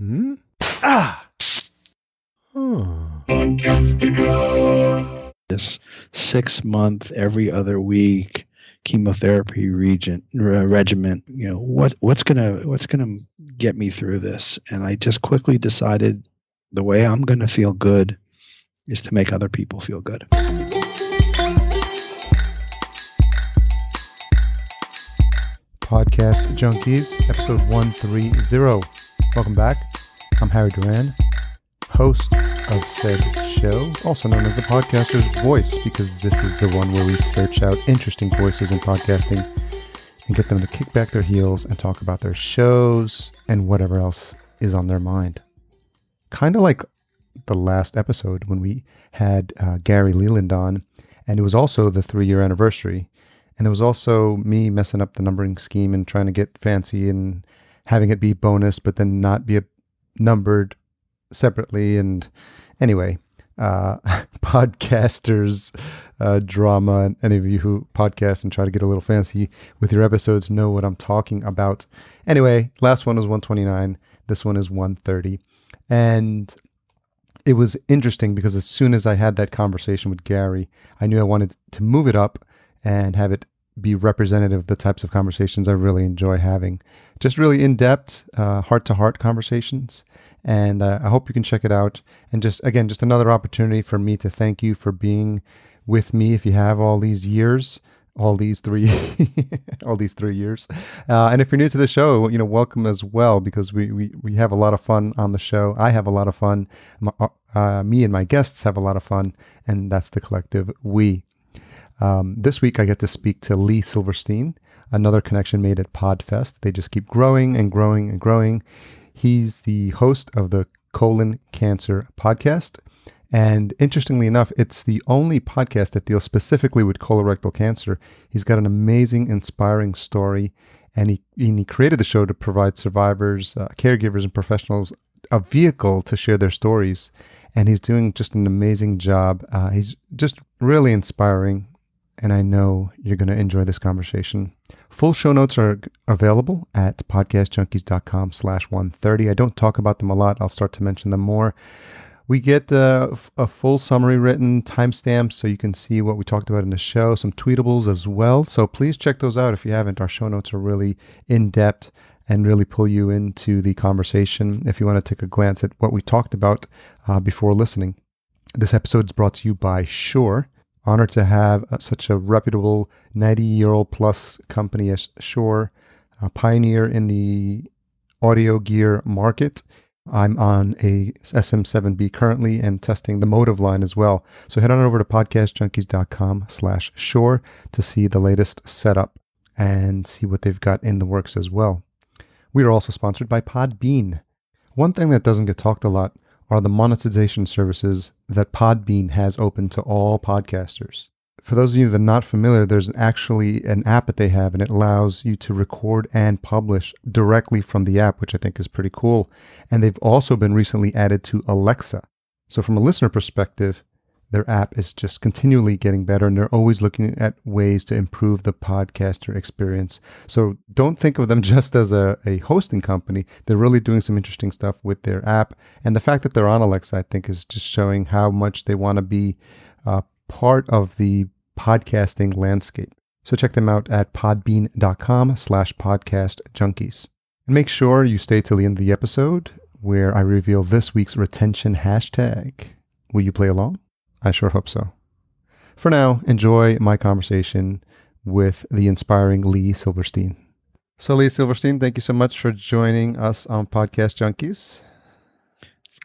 Hmm? Ah! This 6-month, every other week chemotherapy regimen. You know, what's gonna get me through this? And I just quickly decided the way I'm gonna feel good is to make other people feel good. Podcast Junkies, episode 130. Welcome back. I'm Harry Duran, host of said show, also known as the podcaster's voice, because this is the one where we search out interesting voices in podcasting and get them to kick back their heels and talk about their shows and whatever else is on their mind. Kind of like the last episode when we had Gary Leland on, and it was also the 3-year anniversary. And it was also me messing up the numbering scheme and trying to get fancy and having it be bonus, but then not be numbered separately. And anyway, podcasters drama, and any of you who podcast and try to get a little fancy with your episodes know what I'm talking about. Anyway, last one was 129. This one is 130. And it was interesting because as soon as I had that conversation with Gary, I knew I wanted to move it up and have it be representative of the types of conversations I really enjoy having. Just really in-depth, heart-to-heart conversations. And I hope you can check it out. And just another opportunity for me to thank you for being with me if you have all these years, all these 3 years. And if you're new to the show, welcome as well, because we have a lot of fun on the show. I have a lot of fun. Me and my guests have a lot of fun. And that's the collective we. This week I get to speak to Lee Silverstein, another connection made at PodFest. They just keep growing and growing and growing. He's the host of the Colon Cancer podcast. And interestingly enough, it's the only podcast that deals specifically with colorectal cancer. He's got an amazing, inspiring story. And he created the show to provide survivors, caregivers, and professionals a vehicle to share their stories. And he's doing just an amazing job. He's just really inspiring. And I know you're going to enjoy this conversation. Full show notes are available at podcastjunkies.com/130. I don't talk about them a lot. I'll start to mention them more. We get a full summary written, timestamps, so you can see what we talked about in the show, some tweetables as well. So please check those out if you haven't. Our show notes are really in-depth and really pull you into the conversation if you want to take a glance at what we talked about before listening. This episode is brought to you by Shure. Honored to have such a reputable 90-year-old plus company as Shure, a pioneer in the audio gear market. I'm on a SM7B currently and testing the Motive line as well. So head on over to podcastjunkies.com/Shure to see the latest setup and see what they've got in the works as well. We are also sponsored by Podbean. One thing that doesn't get talked a lot are the monetization services that Podbean has open to all podcasters. For those of you that are not familiar, there's actually an app that they have, and it allows you to record and publish directly from the app, which I think is pretty cool. And they've also been recently added to Alexa. So from a listener perspective, their app is just continually getting better, and they're always looking at ways to improve the podcaster experience. So don't think of them just as a hosting company. They're really doing some interesting stuff with their app. And the fact that they're on Alexa, I think, is just showing how much they want to be part of the podcasting landscape. So check them out at podbean.com/podcastjunkies. And make sure you stay till the end of the episode where I reveal this week's retention hashtag. Will you play along? I sure hope so. For now, enjoy my conversation with the inspiring Lee Silverstein. So Lee Silverstein, thank you so much for joining us on Podcast Junkies.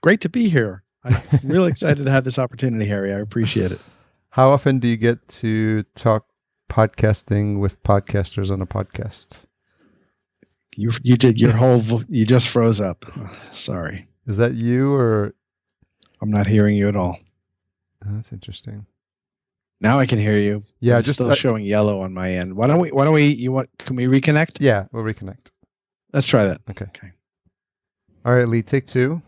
Great to be here. I'm really excited to have this opportunity, Harry. I appreciate it. How often do you get to talk podcasting with podcasters on a podcast? You did your whole, you just froze up. Sorry. Is that you or? I'm not hearing you at all. That's interesting. Now I can hear you. Yeah, it's still showing yellow on my end. Can we reconnect? Yeah, we'll reconnect. Let's try that. Okay. All right, Lee, take 2.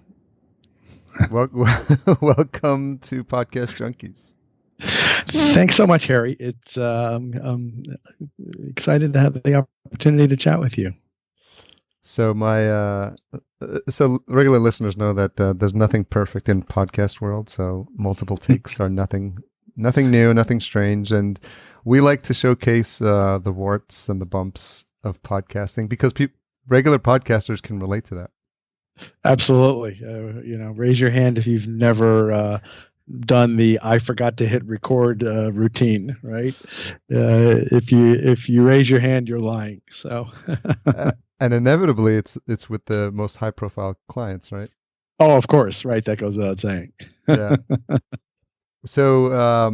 Welcome to Podcast Junkies. Thanks so much, Harry. It's I'm excited to have the opportunity to chat with you. So so regular listeners know that there's nothing perfect in podcast world. So multiple takes are nothing new, nothing strange, and we like to showcase the warts and the bumps of podcasting because regular podcasters can relate to that. Absolutely. Raise your hand if you've never done the "I forgot to hit record" routine. Right? If you raise your hand, you're lying. So. And inevitably, it's with the most high profile clients, right? Oh, of course, right. That goes without saying. Yeah. So,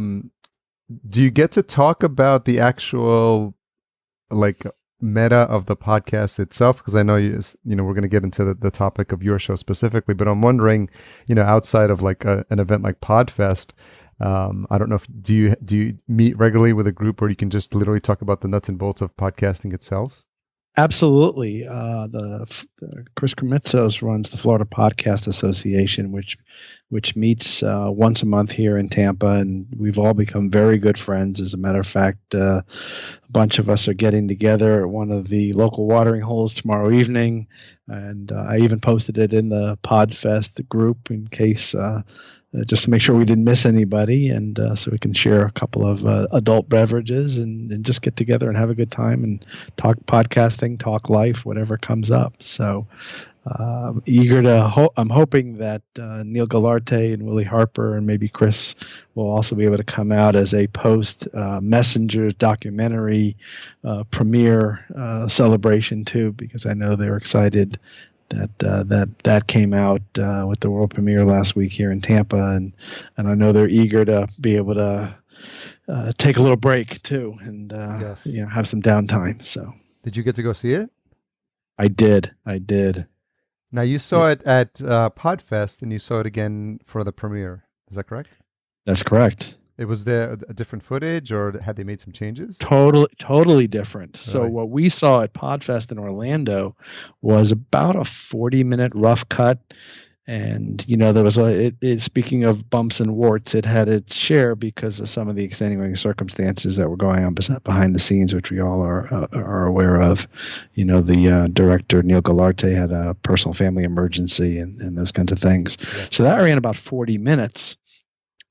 do you get to talk about the actual like meta of the podcast itself? Because I know we're going to get into the topic of your show specifically, but I'm wondering, outside of like an event like Podfest, I don't know if do you meet regularly with a group where you can just literally talk about the nuts and bolts of podcasting itself? Absolutely. The Chris Krimitsos runs the Florida Podcast Association, which meets once a month here in Tampa, and we've all become very good friends. As a matter of fact, a bunch of us are getting together at one of the local watering holes tomorrow evening, and I even posted it in the Podfest group in case. Just to make sure we didn't miss anybody, and so we can share a couple of adult beverages and just get together and have a good time and talk podcasting, talk life, whatever comes up. So eager to I'm hoping that Neil Galarte and Willie Harper and maybe Chris will also be able to come out as a post Messenger documentary premiere celebration too, because I know they're excited that came out with the world premiere last week here in Tampa, and I know they're eager to be able to take a little break too, and Yes. have some downtime. So, did you get to go see it? I did. Now you saw it at Podfest, and you saw it again for the premiere. Is that correct? That's correct. It was there a different footage, or had they made some changes? Totally different. So Really? what we saw at Podfest in Orlando was about a 40-minute rough cut. And, there was speaking of bumps and warts, it had its share because of some of the extenuating circumstances that were going on behind the scenes, which we all are aware of. The director, Neil Galarte, had a personal family emergency and those kinds of things. Yes. So that ran about 40 minutes.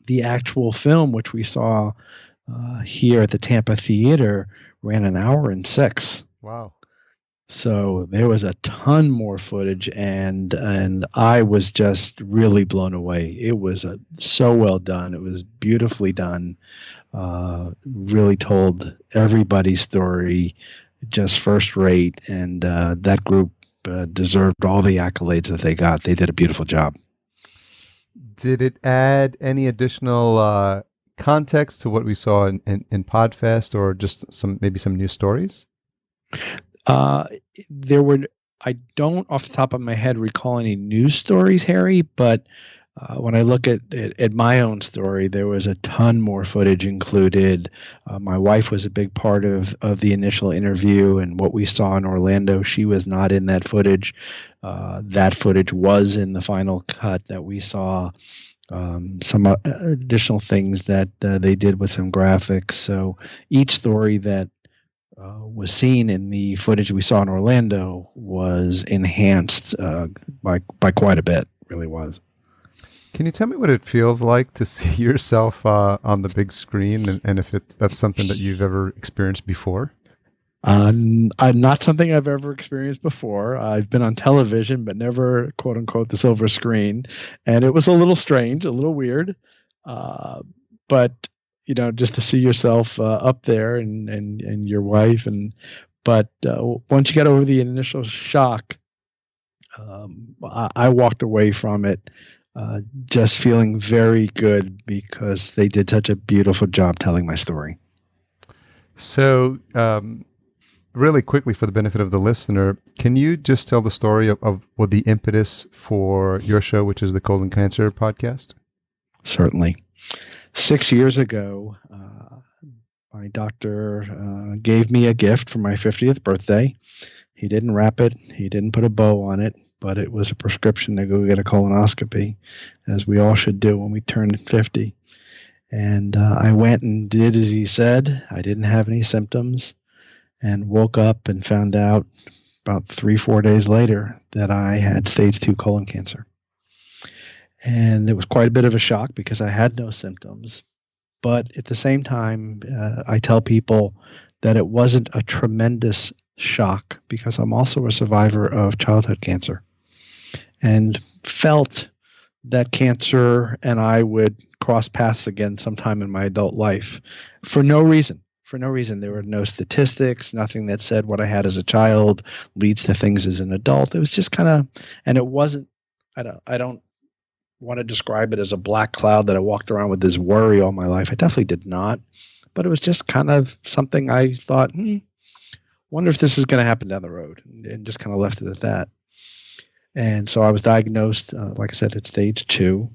The actual film, which we saw here at the Tampa Theater, ran an hour and 6. Wow. So there was a ton more footage, and I was just really blown away. It was so well done. It was beautifully done. Really told everybody's story, just first rate, and that group deserved all the accolades that they got. They did a beautiful job. Did it add any additional context to what we saw in Podfest, or just maybe some new stories? I don't off the top of my head recall any news stories, Harry, but when I look at my own story, there was a ton more footage included. My wife was a big part of the initial interview, and what we saw in Orlando, she was not in that footage. That footage was in the final cut that we saw. Some additional things that they did with some graphics. So each story that was seen in the footage we saw in Orlando was enhanced by quite a bit. Really was. Can you tell me what it feels like to see yourself on the big screen, and if that's something that you've ever experienced before? Not something I've ever experienced before. I've been on television, but never, quote unquote, the silver screen, and it was a little strange, a little weird. But just to see yourself up there and your wife, but once you get over the initial shock, I walked away from it just feeling very good because they did such a beautiful job telling my story. So, really quickly, for the benefit of the listener, can you just tell the story of what the impetus for your show, which is the Colon Cancer Podcast? Certainly. 6 years ago, my doctor gave me a gift for my 50th birthday. He didn't wrap it. He didn't put a bow on it, but it was a prescription to go get a colonoscopy, as we all should do when we turn 50. And I went and did as he said. I didn't have any symptoms, and woke up and found out about 3-4 days later that I had stage 2 colon cancer. And it was quite a bit of a shock because I had no symptoms. But at the same time, I tell people that it wasn't a tremendous shock because I'm also a survivor of childhood cancer and felt that cancer and I would cross paths again sometime in my adult life for no reason. For no reason. There were no statistics, nothing that said what I had as a child leads to things as an adult. It was just kind of, and it wasn't, I don't want to describe it as a black cloud that I walked around with this worry all my life. I definitely did not. But it was just kind of something I thought, wonder if this is going to happen down the road, and just kind of left it at that. And so I was diagnosed, like I said, at stage 2.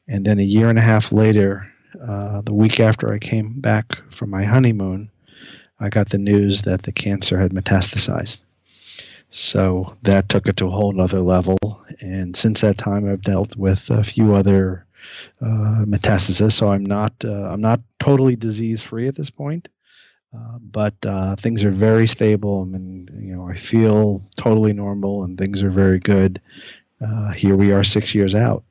And then a year and a half later, the week after I came back from my honeymoon, I got the news that the cancer had metastasized. So that took it to a whole nother level. And since that time, I've dealt with a few other metastasis. So I'm not totally disease free at this point, but things are very stable. I mean, I feel totally normal, and things are very good. Here we are 6 years out.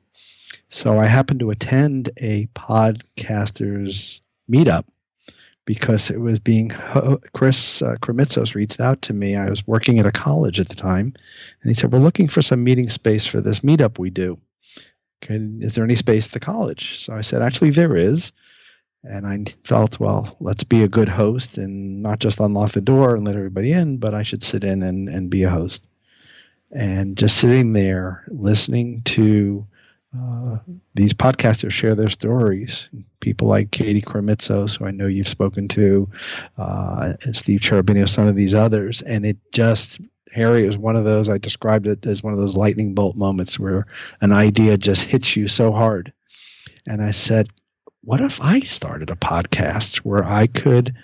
So I happened to attend a podcasters meetup because it was Chris Krimitsos reached out to me. I was working at a college at the time, and he said, we're looking for some meeting space for this meetup we do. Okay, is there any space at the college? So I said, actually, there is. And I felt, well, let's be a good host and not just unlock the door and let everybody in, but I should sit in and be a host. And just sitting there listening to these podcasters share their stories, people like Katie Krimitsos, who I know you've spoken to, and Steve Cherubino, some of these others. And it just, Harry, is one of those, I described it as one of those lightning bolt moments where an idea just hits you so hard. And I said, what if I started a podcast where I could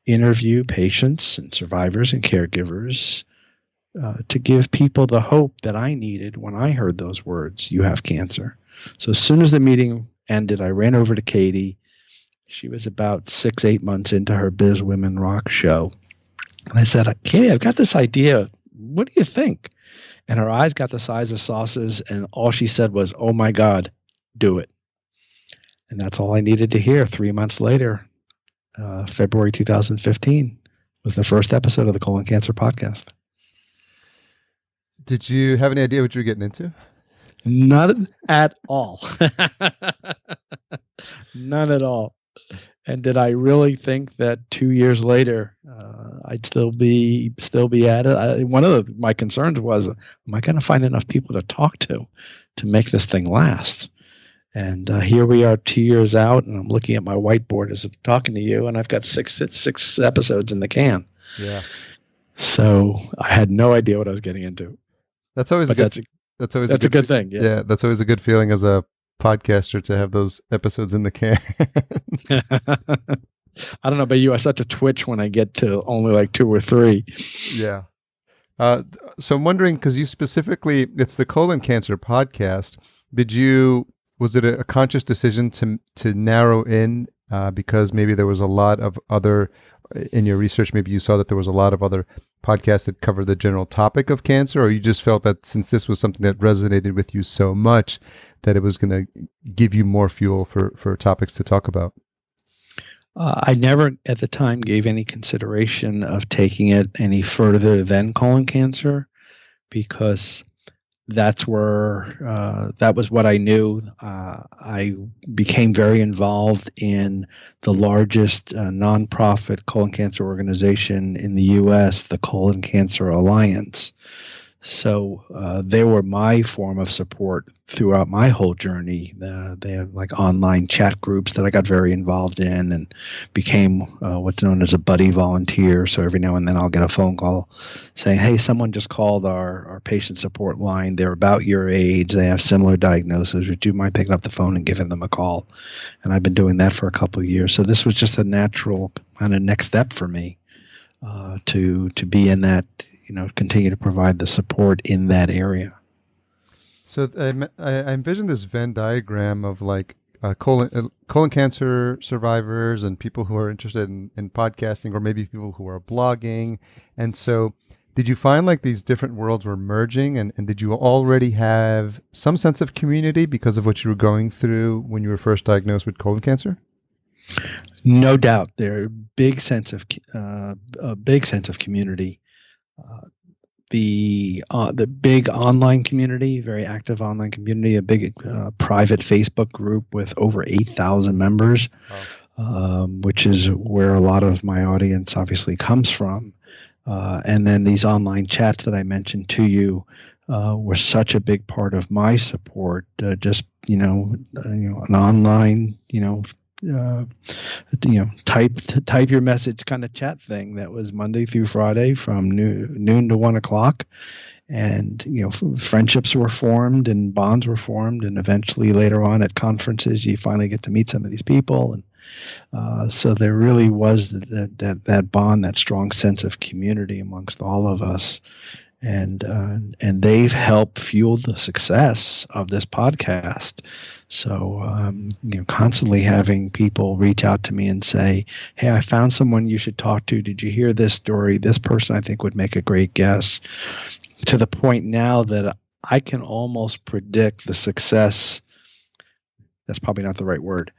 interview patients and survivors and caregivers to give people the hope that I needed when I heard those words, you have cancer. So as soon as the meeting ended, I ran over to Katie. She was about 6-8 months into her Biz Women Rock show. And I said, Katie, I've got this idea. What do you think? And her eyes got the size of saucers, and all she said was, oh my God, do it. And that's all I needed to hear. 3 months later, February 2015, was the first episode of the Colon Cancer Podcast. Did you have any idea what you were getting into? None at all. None at all. And did I really think that 2 years later I'd still be at it? One of my concerns was, am I going to find enough people to talk to make this thing last? And here we are 2 years out, and I'm looking at my whiteboard as I'm talking to you, and I've got six episodes in the can. Yeah. So I had no idea what I was getting into. That's always a good thing. Yeah, that's always a good feeling as a podcaster to have those episodes in the can. I don't know about you. I start to twitch when I get to only like 2 or 3. Yeah. So I'm wondering, because you specifically, it's the colon cancer podcast. Was it a conscious decision to narrow in because maybe there was a lot of other, in your research, maybe you saw that there was a lot of other podcasts that cover the general topic of cancer, or you just felt that since this was something that resonated with you so much that it was going to give you more fuel for topics to talk about? I never at the time gave any consideration of taking it any further than colon cancer because that's where that was what I knew. I became very involved in the largest nonprofit colon cancer organization in the U.S., the Colon Cancer Alliance. So they were my form of support throughout my whole journey. They have like online chat groups that I got very involved in and became what's known as a buddy volunteer. So every now and then I'll get a phone call saying, hey, someone just called our patient support line. They're about your age. They have similar diagnoses. Would you mind picking up the phone and giving them a call? And I've been doing that for a couple of years. So this was just a natural kind of next step for me to be in that, continue to provide the support in that area. So I envision this Venn diagram of like colon cancer survivors and people who are interested in podcasting, or maybe people who are blogging. And so Did you find like these different worlds were merging, and did you already have some sense of community because of what you were going through when you were first diagnosed with colon cancer? No doubt, there a big sense of community. Uh, the big online community, very active online community, a big private Facebook group with over 8,000 members, which is where a lot of my audience obviously comes from. And then these online chats that I mentioned to you were such a big part of my support. Just an online type your message kind of chat thing that was Monday through Friday from noon to 1 o'clock, and friendships were formed and bonds were formed, and eventually later on at conferences you finally get to meet some of these people, and so there really was that bond, that strong sense of community amongst all of us. And they've helped fuel the success of this podcast. So constantly having people reach out to me and say, "Hey, I found someone you should talk to. Did you hear this story? This person I think would make a great guest." To the point now that I can almost predict the success. That's probably not the right word.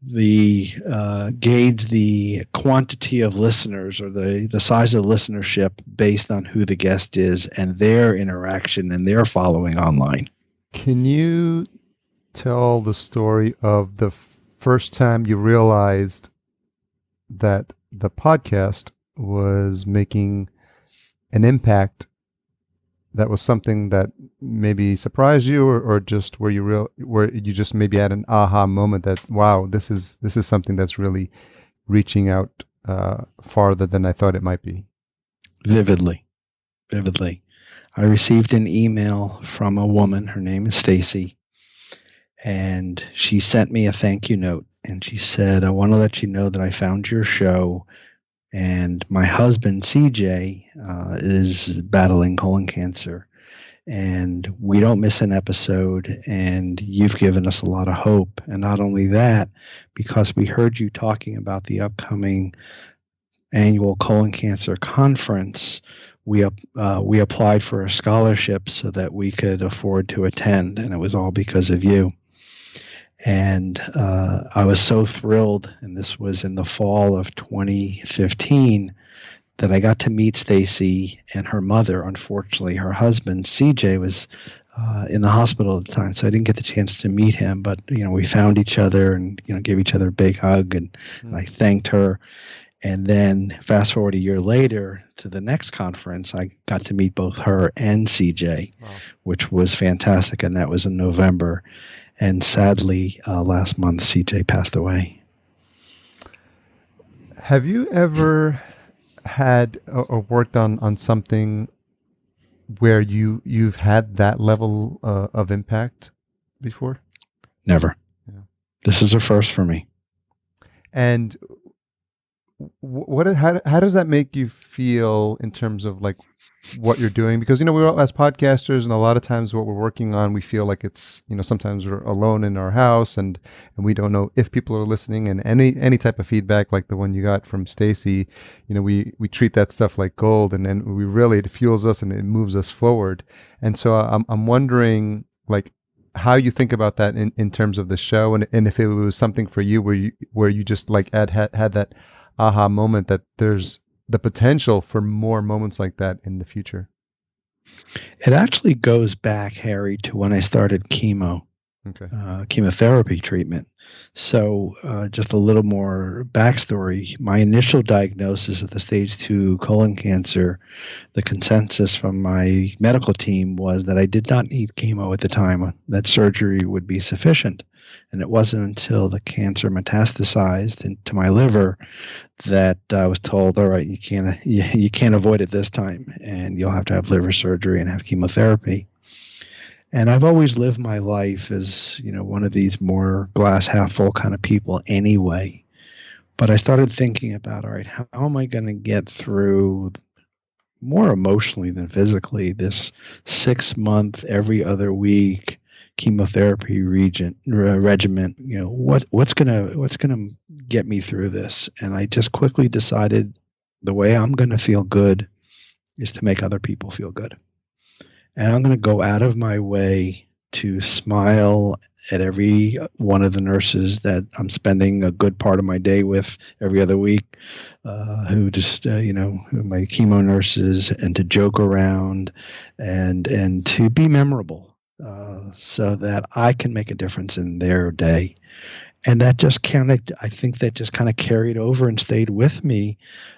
Gauge the quantity of listeners or the size of the listenership based on who the guest is and their interaction and their following online. Can you tell the story of the first time you realized that the podcast was making an impact? That was something that maybe surprised you, or just where you just maybe had an aha moment that, wow, this is something that's really reaching out farther than I thought it might be. Vividly. I received an email from a woman. Her name is Stacy, and she sent me a thank you note. And she said, "I want to let you know that I found your show. And my husband, CJ, is battling colon cancer. And we don't miss an episode. And you've given us a lot of hope. And not only that, because we heard you talking about the upcoming annual colon cancer conference, we applied for a scholarship so that we could afford to attend. And it was all because of you." And I was so thrilled, and this was in the fall of 2015, that I got to meet Stacy and her mother. Unfortunately, her husband, CJ, was in the hospital at the time, so I didn't get the chance to meet him. But we found each other and gave each other a big hug, and I thanked her. And then fast forward a year later to the next conference, I got to meet both her and CJ, which was fantastic, and that was in November. And sadly, last month, CJ passed away. Have you ever had or worked on something where you've had that level of impact before? Never. Yeah. This is a first for me. And how does that make you feel in terms of like what you're doing? Because we're all, as podcasters, and a lot of times what we're working on, we feel like it's sometimes we're alone in our house, and we don't know if people are listening. And any type of feedback like the one you got from Stacy, we treat that stuff like gold, and then it fuels us and it moves us forward. And so I'm wondering like how you think about that in terms of the show, and if it was something for you where you just like had that aha moment that there's the potential for more moments like that in the future. It actually goes back, Harry, to when I started chemotherapy treatment. So just a little more backstory. My initial diagnosis of the stage 2 colon cancer, the consensus from my medical team was that I did not need chemo at the time, that surgery would be sufficient. And it wasn't until the cancer metastasized into my liver that I was told, all right, you can't avoid it this time, and you'll have to have liver surgery and have chemotherapy. And I've always lived my life as, one of these more glass half full kind of people anyway. But I started thinking about, all right, how am I going to get through, more emotionally than physically, this 6-month, every other week chemotherapy regimen? What's gonna get me through this? And I just quickly decided the way I'm going to feel good is to make other people feel good. And I'm going to go out of my way to smile at every one of the nurses that I'm spending a good part of my day with every other week, who just, my chemo nurses, and to joke around and to be memorable, so that I can make a difference in their day. And that just I think that just kind of carried over and stayed with me,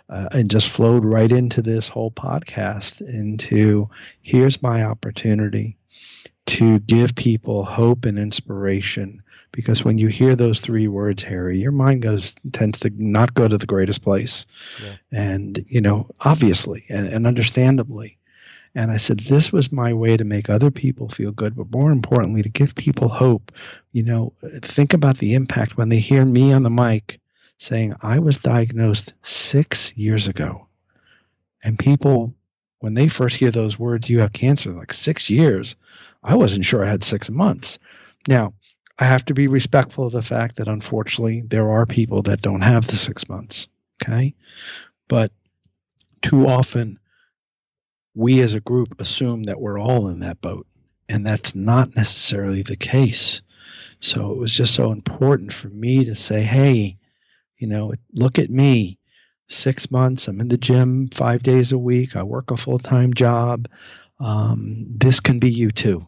and just flowed right into this whole podcast, into here's my opportunity to give people hope and inspiration. Because when you hear those three words, Harry, your mind tends to not go to the greatest place. Yeah. And, obviously and understandably. And I said, this was my way to make other people feel good, but more importantly, to give people hope. Think about the impact when they hear me on the mic saying, I was diagnosed 6 years ago. And people, when they first hear those words, you have cancer, like 6 years, I wasn't sure I had 6 months. Now, I have to be respectful of the fact that unfortunately there are people that don't have the 6 months. Okay. But too often, we as a group assume that we're all in that boat, and that's not necessarily the case. So it was just so important for me to say, hey, look at me, 6 months, I'm in the gym 5 days a week, I work a full-time job. This can be you too.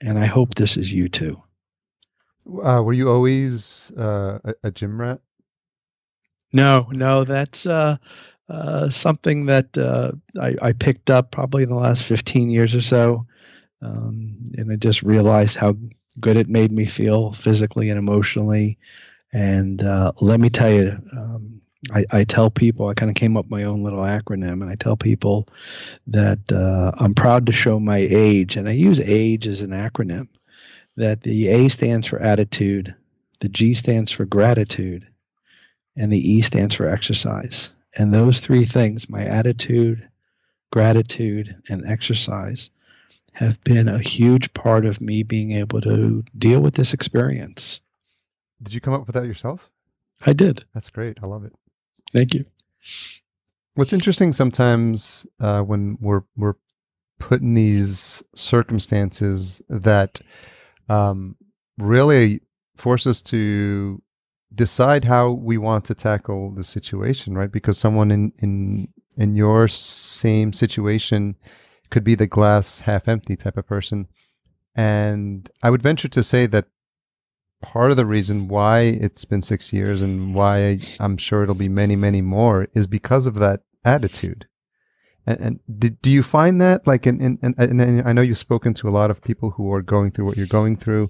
And I hope this is you too. Were you always a gym rat? No, that's something that I picked up probably in the last 15 years or so. And I just realized how good it made me feel physically and emotionally. And let me tell you, I tell people, I kind of came up with my own little acronym, and I tell people that I'm proud to show my age, and I use age as an acronym, that the A stands for attitude, the G stands for gratitude, and the E stands for exercise. And those three things, my attitude, gratitude, and exercise, have been a huge part of me being able to deal with this experience. Did you come up with that yourself? I did. That's great. I love it. Thank you. What's interesting sometimes when we're put in these circumstances that really force us to decide how we want to tackle the situation, right? Because someone in your same situation could be the glass half empty type of person. And I would venture to say that part of the reason why it's been 6 years and why I'm sure it'll be many, many more is because of that attitude. And do you find that, like, and I know you've spoken to a lot of people who are going through what you're going through.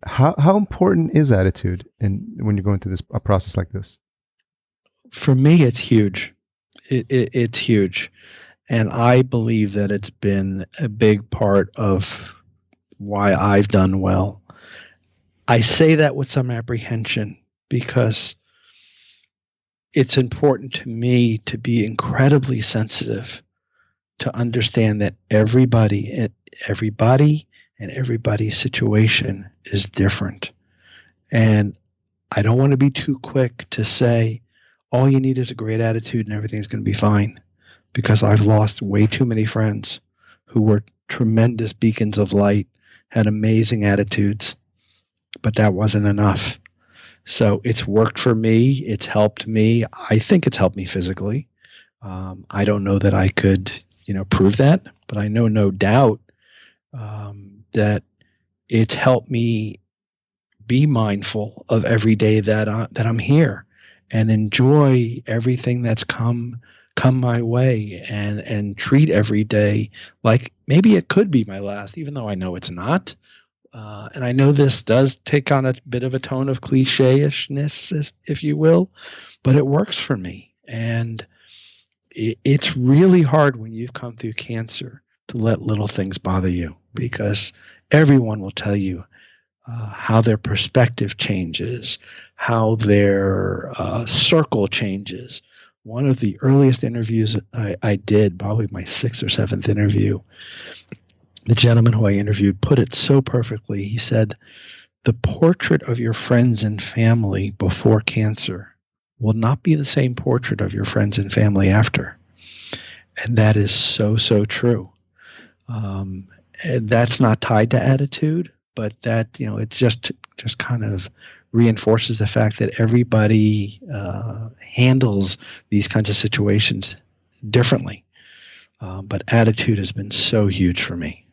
How important is attitude when you're going through a process like this? For me, it's huge. It's huge. And I believe that it's been a big part of why I've done well. I say that with some apprehension because it's important to me to be incredibly sensitive to understand that everybody and everybody's situation is different. And I don't want to be too quick to say, all you need is a great attitude and everything's going to be fine, because I've lost way too many friends who were tremendous beacons of light, had amazing attitudes, but that wasn't enough. So it's worked for me. It's helped me. I think it's helped me physically. I don't know that I could, prove that, but I know no doubt that it's helped me be mindful of every day that I'm here and enjoy everything that's come my way, and treat every day like maybe it could be my last, even though I know it's not. And I know this does take on a bit of a tone of cliche-ishness, if you will, but it works for me. And it's really hard when you've come through cancer to let little things bother you, because everyone will tell you how their perspective changes, how their circle changes. One of the earliest interviews I did, probably my 6th or 7th interview, the gentleman who I interviewed put it so perfectly. He said, the portrait of your friends and family before cancer will not be the same portrait of your friends and family after. And that is so, so true. And that's not tied to attitude, but that, it just kind of reinforces the fact that everybody handles these kinds of situations differently. But attitude has been so huge for me.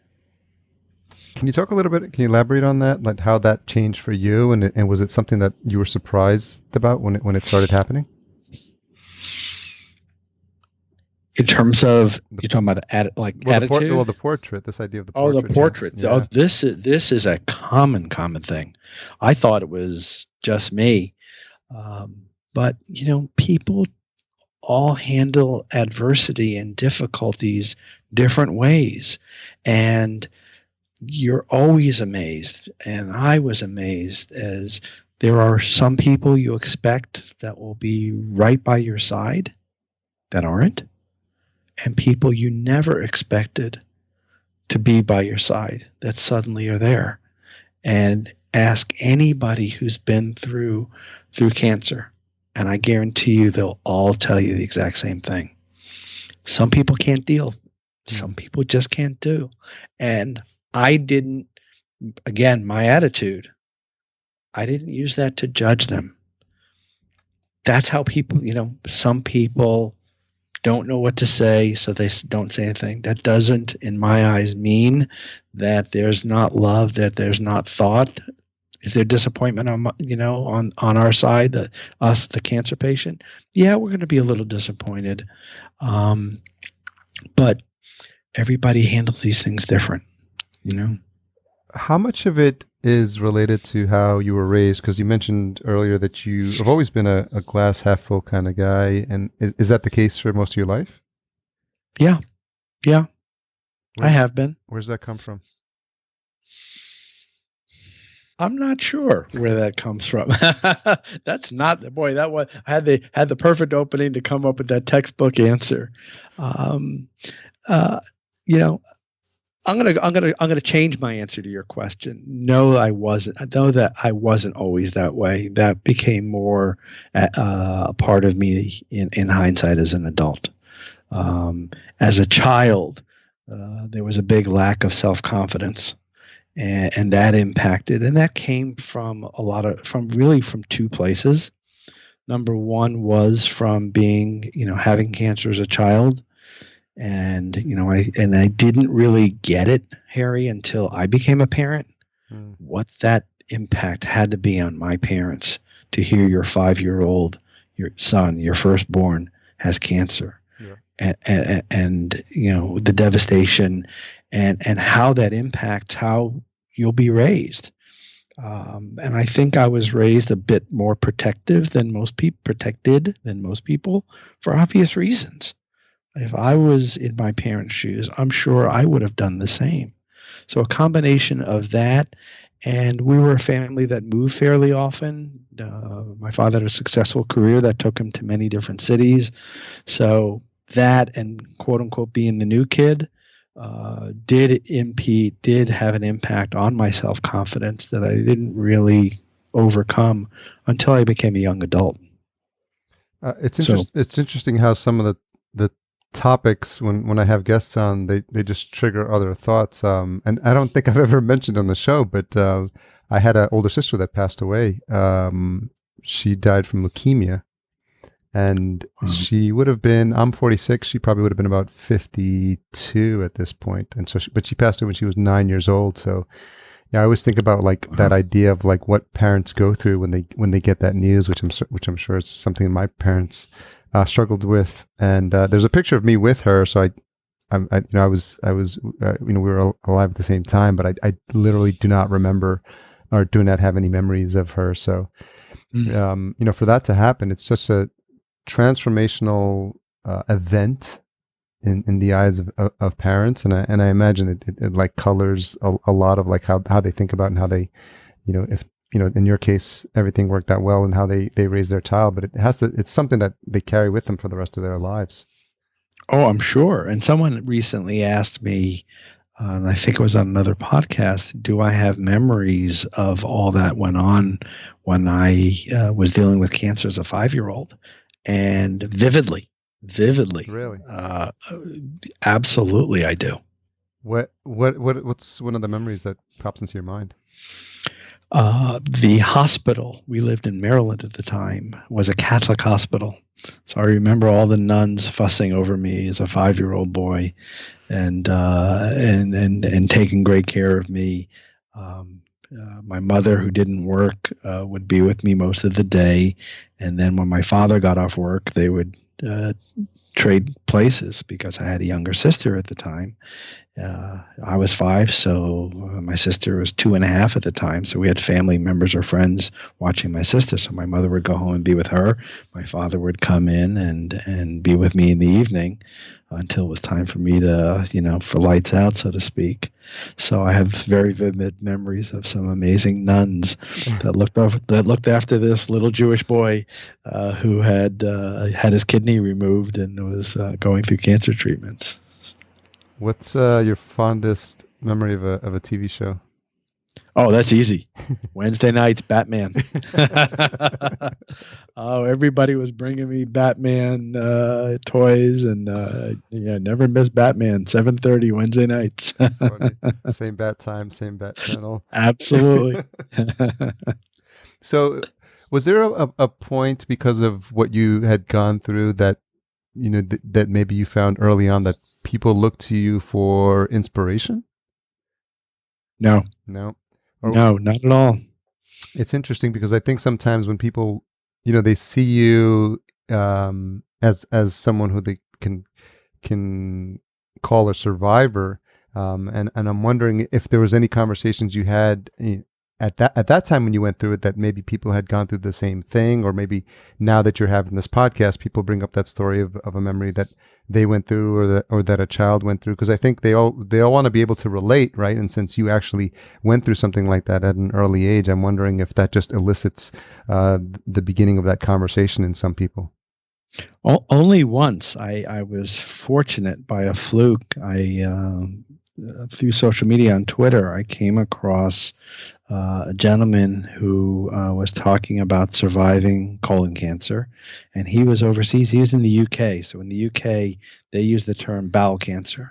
Can you talk a little bit? Can you elaborate on that? Like how that changed for you, and was it something that you were surprised about when it started happening? In terms of, you're talking about attitude? The portrait. This idea of the portrait. Oh, the portrait. Yeah. Oh, this is a common thing. I thought it was just me, but people all handle adversity and difficulties different ways, and you're always amazed. And I was amazed, as there are some people you expect that will be right by your side that aren't, and people you never expected to be by your side that suddenly are there. And ask anybody who's been through cancer, and I guarantee you they'll all tell you the exact same thing. Some people can't deal. Some people just can't do. And I didn't, again, my attitude, I didn't use that to judge them. That's how people, some people don't know what to say, so they don't say anything. That doesn't, in my eyes, mean that there's not love, that there's not thought. Is there disappointment on our side, us, the cancer patient? Yeah, we're going to be a little disappointed, but everybody handles these things different. How much of it is related to how you were raised? Because you mentioned earlier that you have always been a glass half full kind of guy. And is that the case for most of your life? Yeah. I have been. Where's that come from? I'm not sure where that comes from. That's not, boy, that was, I had the perfect opening to come up with that textbook answer. I'm gonna change my answer to your question. No, I wasn't. I know that I wasn't always that way. That became more a part of me in hindsight as an adult. As a child, there was a big lack of self-confidence, and that impacted. And that came from from two places. Number one was from being, having cancer as a child. And, I didn't really get it, Harry, until I became a parent, what that impact had to be on my parents to hear your 5-year-old, your son, your firstborn, has cancer. Yeah. And the devastation and how that impacts how you'll be raised. And I think I was raised a bit more protected than most people for obvious reasons. If I was in my parents' shoes, I'm sure I would have done the same. So a combination of that, and we were a family that moved fairly often. My father had a successful career that took him to many different cities. So that and quote unquote being the new kid did have an impact on my self-confidence that I didn't really overcome until I became a young adult. It's interesting how some of the topics when I have guests on, they just trigger other thoughts. And I don't think I've ever mentioned on the show, but I had an older sister that passed away. She died from leukemia, and she would have been, I'm 46. She probably would have been about 52 at this point. And so, but she passed away when she was 9 years old. So yeah, I always think about like that idea of like what parents go through when they get that news, which I'm sure is something my parents struggled with. And there's a picture of me with her. So we were alive at the same time, but I literally do not remember or do not have any memories of her. So, for that to happen, it's just a transformational event in the eyes of parents. And I imagine it like colors a lot of like how they think about and how they, if, in your case, everything worked out well and how they raise their child, but it's something that they carry with them for the rest of their lives. Oh, I'm sure. And someone recently asked me, and I think it was on another podcast, do I have memories of all that went on when I was dealing with cancer as a 5-year-old? And vividly. Vividly. Really? Absolutely, I do. What's one of the memories that pops into your mind? The hospital, we lived in Maryland at the time, was a Catholic hospital. So I remember all the nuns fussing over me as a 5-year-old boy, and taking great care of me. My mother, who didn't work, would be with me most of the day, and then when my father got off work, they would trade places because I had a younger sister at the time. I was 5, so my sister was 2.5 at the time. So we had family members or friends watching my sister. So my mother would go home and be with her. My father would come in and be with me in the evening until it was time for me to, for lights out, so to speak. So I have very vivid memories of some amazing nuns that looked after this little Jewish boy who had his kidney removed and was going through cancer treatments. What's your fondest memory of a TV show? Oh, that's easy. Wednesday nights, Batman. Oh, everybody was bringing me Batman toys, and never missed Batman. 7:30 Wednesday nights. That's funny. Same bat time, same bat channel. Absolutely. So, was there a point because of what you had gone through that that maybe you found early on that people look to you for inspiration? No. No, not at all. It's interesting because I think sometimes when people, they see you as someone who they can call a survivor, and I'm wondering if there was any conversations you had at that time when you went through it that maybe people had gone through the same thing, or maybe now that you're having this podcast, people bring up that story of a memory that they went through or that a child went through, because I think they all want to be able to relate, right? And since you actually went through something like that at an early age, I'm wondering if that just elicits the beginning of that conversation in some people. Only once. I was fortunate by a fluke. Through social media on Twitter, I came across a gentleman who was talking about surviving colon cancer, and he was overseas. He was in the UK. So in the UK, they use the term bowel cancer.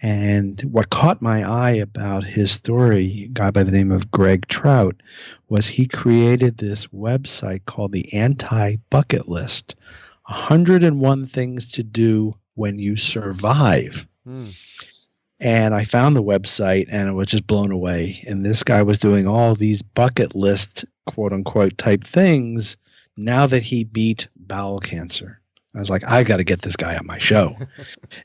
And what caught my eye about his story, a guy by the name of Greg Trout, was he created this website called the Anti-Bucket List, 101 things to do when you survive. And I found the website and I was just blown away. And this guy was doing all these bucket list, quote unquote, type things now that he beat bowel cancer. I was like, I got to get this guy on my show.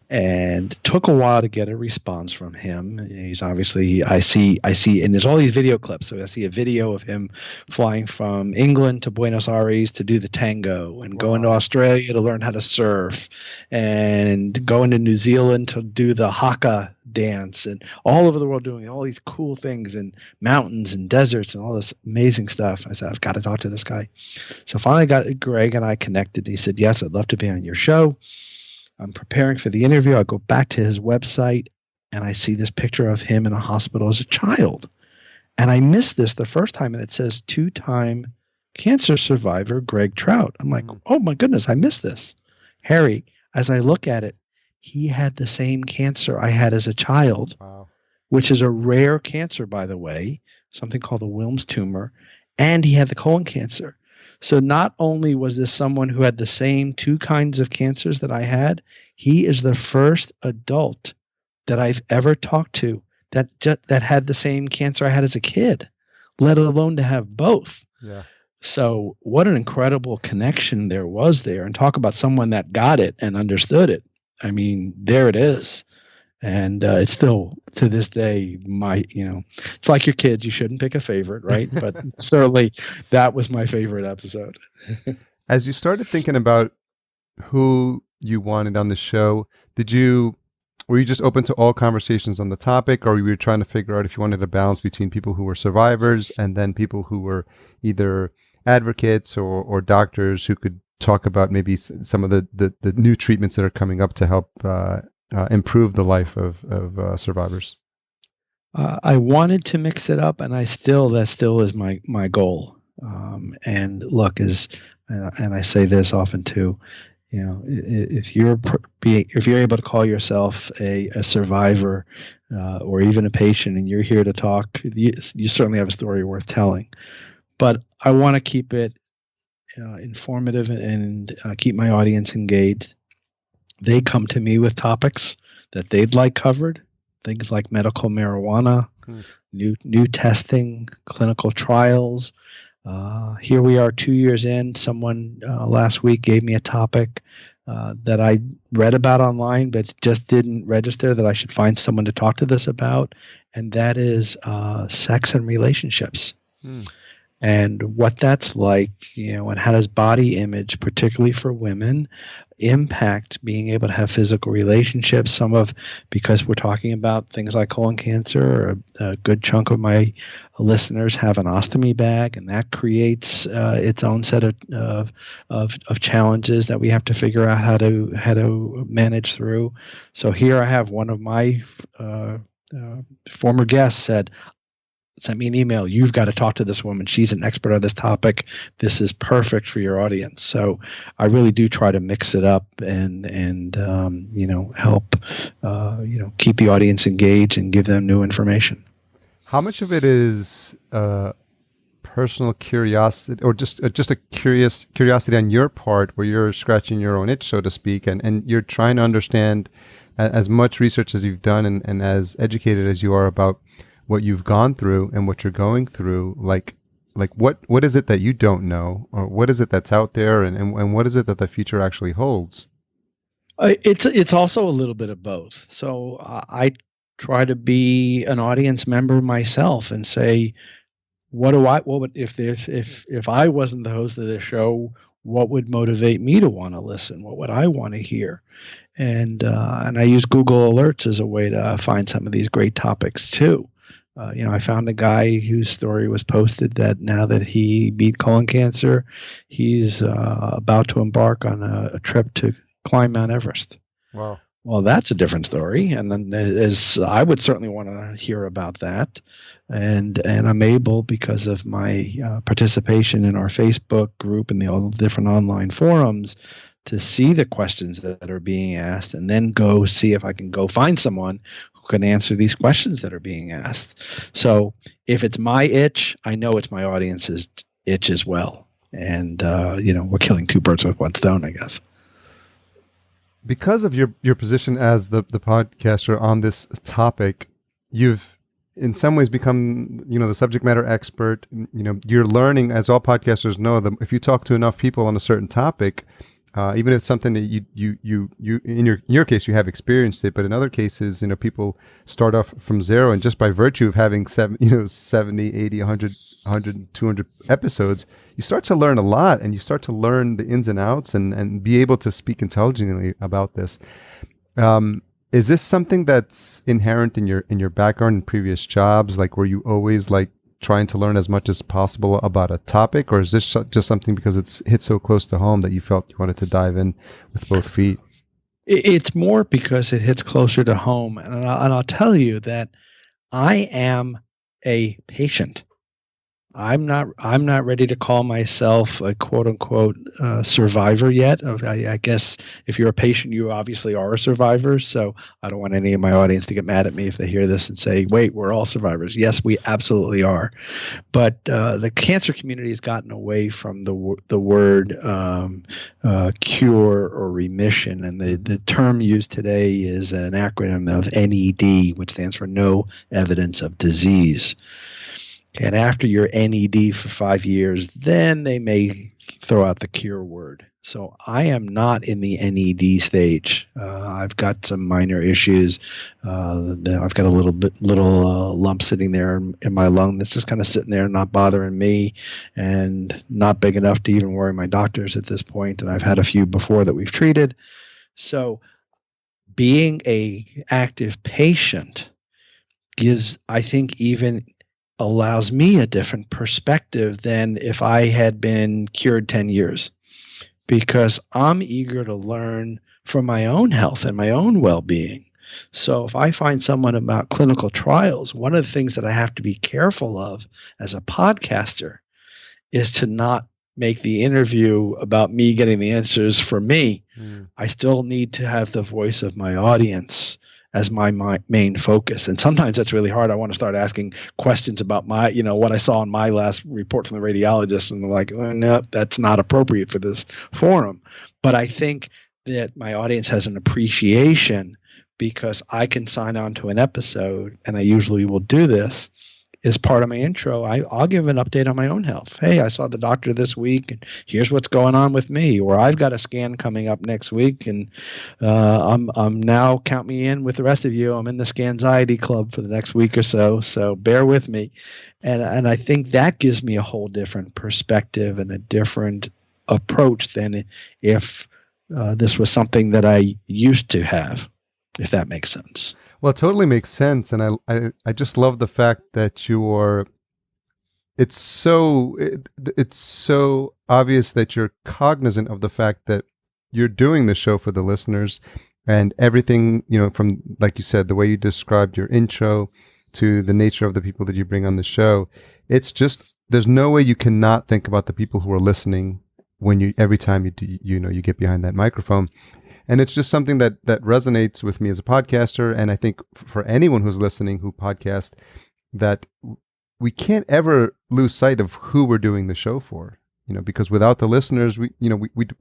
And it took a while to get a response from him. He's obviously, I see, and there's all these video clips. So I see a video of him flying from England to Buenos Aires to do the tango, and going to Australia to learn how to surf, and going to New Zealand to do the haka dance, and all over the world doing all these cool things in mountains and deserts and all this amazing stuff. I said, I've got to talk to this guy. So finally got Greg and I connected. He said, yes, I'd love to be on your show. I'm preparing for the interview. I go back to his website and I see this picture of him in a hospital as a child. And I missed this the first time, and it says 2-time cancer survivor Greg Trout. I'm like, oh my goodness, I missed this. Harry, as I look at it, he had the same cancer I had as a child, which is a rare cancer, by the way, something called the Wilms tumor, and he had the colon cancer. So not only was this someone who had the same 2 kinds of cancers that I had, he is the first adult that I've ever talked to that had the same cancer I had as a kid, let alone to have both. Yeah. So what an incredible connection there was there, and talk about someone that got it and understood it. I mean, there it is. And it's still, to this day, it's like your kids. You shouldn't pick a favorite, right? But certainly that was my favorite episode. As you started thinking about who you wanted on the show, were you just open to all conversations on the topic, or were you trying to figure out if you wanted a balance between people who were survivors and then people who were either advocates or doctors who could talk about maybe some of the new treatments that are coming up to help improve the life of survivors? I wanted to mix it up, and that still is my goal. And look, and I say this often too, if you're able to call yourself a survivor or even a patient, and you're here to talk, you certainly have a story worth telling. But I want to keep it informative and keep my audience engaged. They come to me with topics that they'd like covered, things like medical marijuana, new testing, clinical trials. Here we are 2 years in. Someone last week gave me a topic that I read about online, but just didn't register that I should find someone to talk to this about, and that is sex and relationships. And what that's like, and how does body image, particularly for women, impact being able to have physical relationships? Because we're talking about things like colon cancer, a good chunk of my listeners have an ostomy bag, and that creates its own set of challenges that we have to figure out how to manage through. So here I have one of my former guests sent me an email. You've got to talk to this woman. She's an expert on this topic. This is perfect for your audience. So I really do try to mix it up and help keep the audience engaged and give them new information. How much of it is personal curiosity, or just a curiosity on your part, where you're scratching your own itch, so to speak, and you're trying to understand as much research as you've done and as educated as you are about what you've gone through and what you're going through, like what is it that you don't know, or what is it that's out there, and what is it that the future actually holds? It's also a little bit of both. So I try to be an audience member myself and say, if I wasn't the host of this show, what would motivate me to want to listen? What would I want to hear? And I use Google Alerts as a way to find some of these great topics too. I found a guy whose story was posted that now that he beat colon cancer, he's about to embark on a trip to climb Mount Everest. Wow. Well, that's a different story. And then as I would certainly want to hear about that. And I'm able, because of my participation in our Facebook group and all the different online forums, to see the questions that are being asked, and then go see if I can go find someone who can answer these questions that are being asked. So if it's my itch, I know it's my audience's itch as well. And, we're killing two birds with one stone, I guess. Because of your position as the podcaster on this topic, you've in some ways become, the subject matter expert. You're learning, as all podcasters know, that if you talk to enough people on a certain topic, even if it's something that you in your case you have experienced it, but in other cases, people start off from zero, and just by virtue of having 70, 80, 100, 200 episodes, you start to learn a lot, and you start to learn the ins and outs and be able to speak intelligently about this. Is this something that's inherent in your background and previous jobs? Like, were you always trying to learn as much as possible about a topic, or is this just something because it's hit so close to home that you felt you wanted to dive in with both feet? It's more because it hits closer to home. And I'll tell you that I am a patient. I'm not ready to call myself a quote unquote survivor yet. I guess if you're a patient, you obviously are a survivor. So I don't want any of my audience to get mad at me if they hear this and say, "Wait, we're all survivors." Yes, we absolutely are. But the cancer community has gotten away from the word cure or remission, and the term used today is an acronym of NED, which stands for no evidence of disease. And after your NED for 5 years, then they may throw out the cure word. So I am not in the NED stage. I've got some minor issues. I've got a little lump sitting there in my lung that's just kind of sitting there, not bothering me, and not big enough to even worry my doctors at this point. And I've had a few before that we've treated. So being a active patient allows me a different perspective than if I had been cured 10 years, because I'm eager to learn from my own health and my own well-being. So if I find someone about clinical trials, one of the things that I have to be careful of as a podcaster is to not make the interview about me getting the answers for me. Mm. I still need to have the voice of my audience as my main focus. And sometimes that's really hard. I want to start asking questions about what I saw in my last report from the radiologist, and they're like, oh, no, that's not appropriate for this forum. But I think that my audience has an appreciation because I can sign on to an episode, and I usually will do this as part of my intro. I'll give an update on my own health. Hey, I saw the doctor this week, and here's what's going on with me. Or I've got a scan coming up next week, and I'm now, count me in with the rest of you. I'm in the Scanxiety Club for the next week or so. So bear with me, and I think that gives me a whole different perspective and a different approach than if this was something that I used to have, if that makes sense. Well, it totally makes sense, and I just love the fact that it's so obvious that you're cognizant of the fact that you're doing the show for the listeners, and everything, from, like you said, the way you described your intro to the nature of the people that you bring on the show. It's just, there's no way you cannot think about the people who are listening every time you get behind that microphone. And it's just something that resonates with me as a podcaster. And I think for anyone who's listening who podcasts, that we can't ever lose sight of who we're doing the show for, because without the listeners, we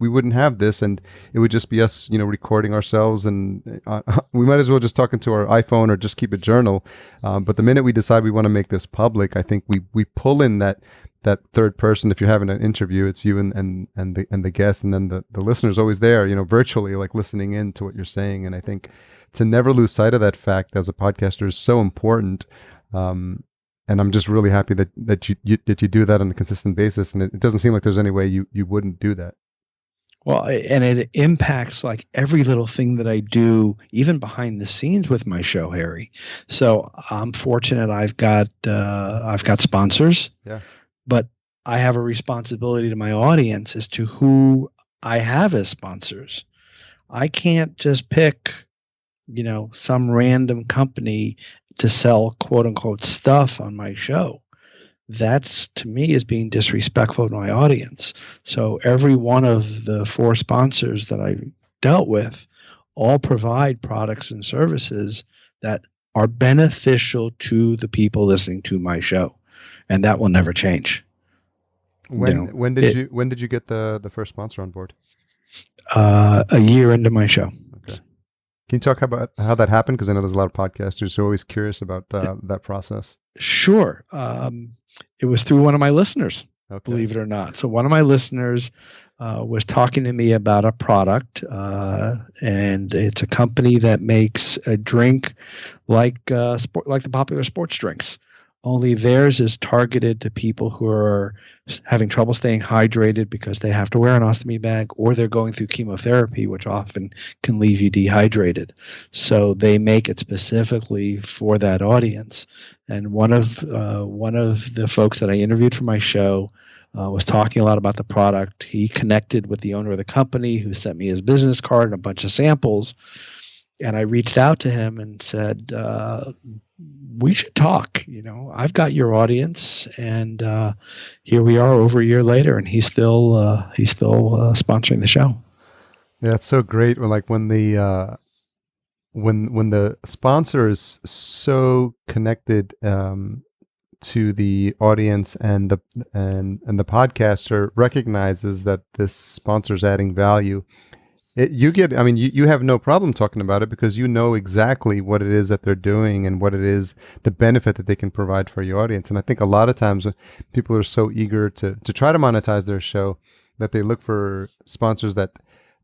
wouldn't have this, and it would just be us, recording ourselves, and we might as well just talk into our iPhone or just keep a journal. But the minute we decide we want to make this public, I think we pull in that third person. If you're having an interview, it's you and the guest, and then the listener's always there, virtually, like listening in to what you're saying. And I think to never lose sight of that fact as a podcaster is so important. And I'm just really happy that you do that on a consistent basis. And it doesn't seem like there's any way you wouldn't do that. Well, and it impacts like every little thing that I do, even behind the scenes with my show, Harry. So I'm fortunate. I've got sponsors. Yeah. But I have a responsibility to my audience as to who I have as sponsors. I can't just pick, some random company to sell quote unquote stuff on my show. That's, to me, is being disrespectful to my audience. So every one of the 4 sponsors that I've dealt with all provide products and services that are beneficial to the people listening to my show. And that will never change. When did you get the first sponsor on board? A year into my show. Okay. Can you talk about how that happened? Because I know there's a lot of podcasters who are always curious about that process. Sure. It was through one of my listeners, okay. Believe it or not. So one of my listeners was talking to me about a product, and it's a company that makes a drink like the popular sports drinks. Only theirs is targeted to people who are having trouble staying hydrated because they have to wear an ostomy bag, or they're going through chemotherapy, which often can leave you dehydrated. So they make it specifically for that audience. And one of the folks that I interviewed for my show was talking a lot about the product. He connected with the owner of the company, who sent me his business card and a bunch of samples. And I reached out to him and said, we should talk. I've got your audience, and here we are over a year later, and he's still sponsoring the show. Yeah, it's so great. When the sponsor is so connected to the audience, and the podcaster recognizes that this sponsor is adding value. You have no problem talking about it because you know exactly what it is that they're doing and what it is, the benefit that they can provide for your audience. And I think a lot of times people are so eager to try to monetize their show that they look for sponsors that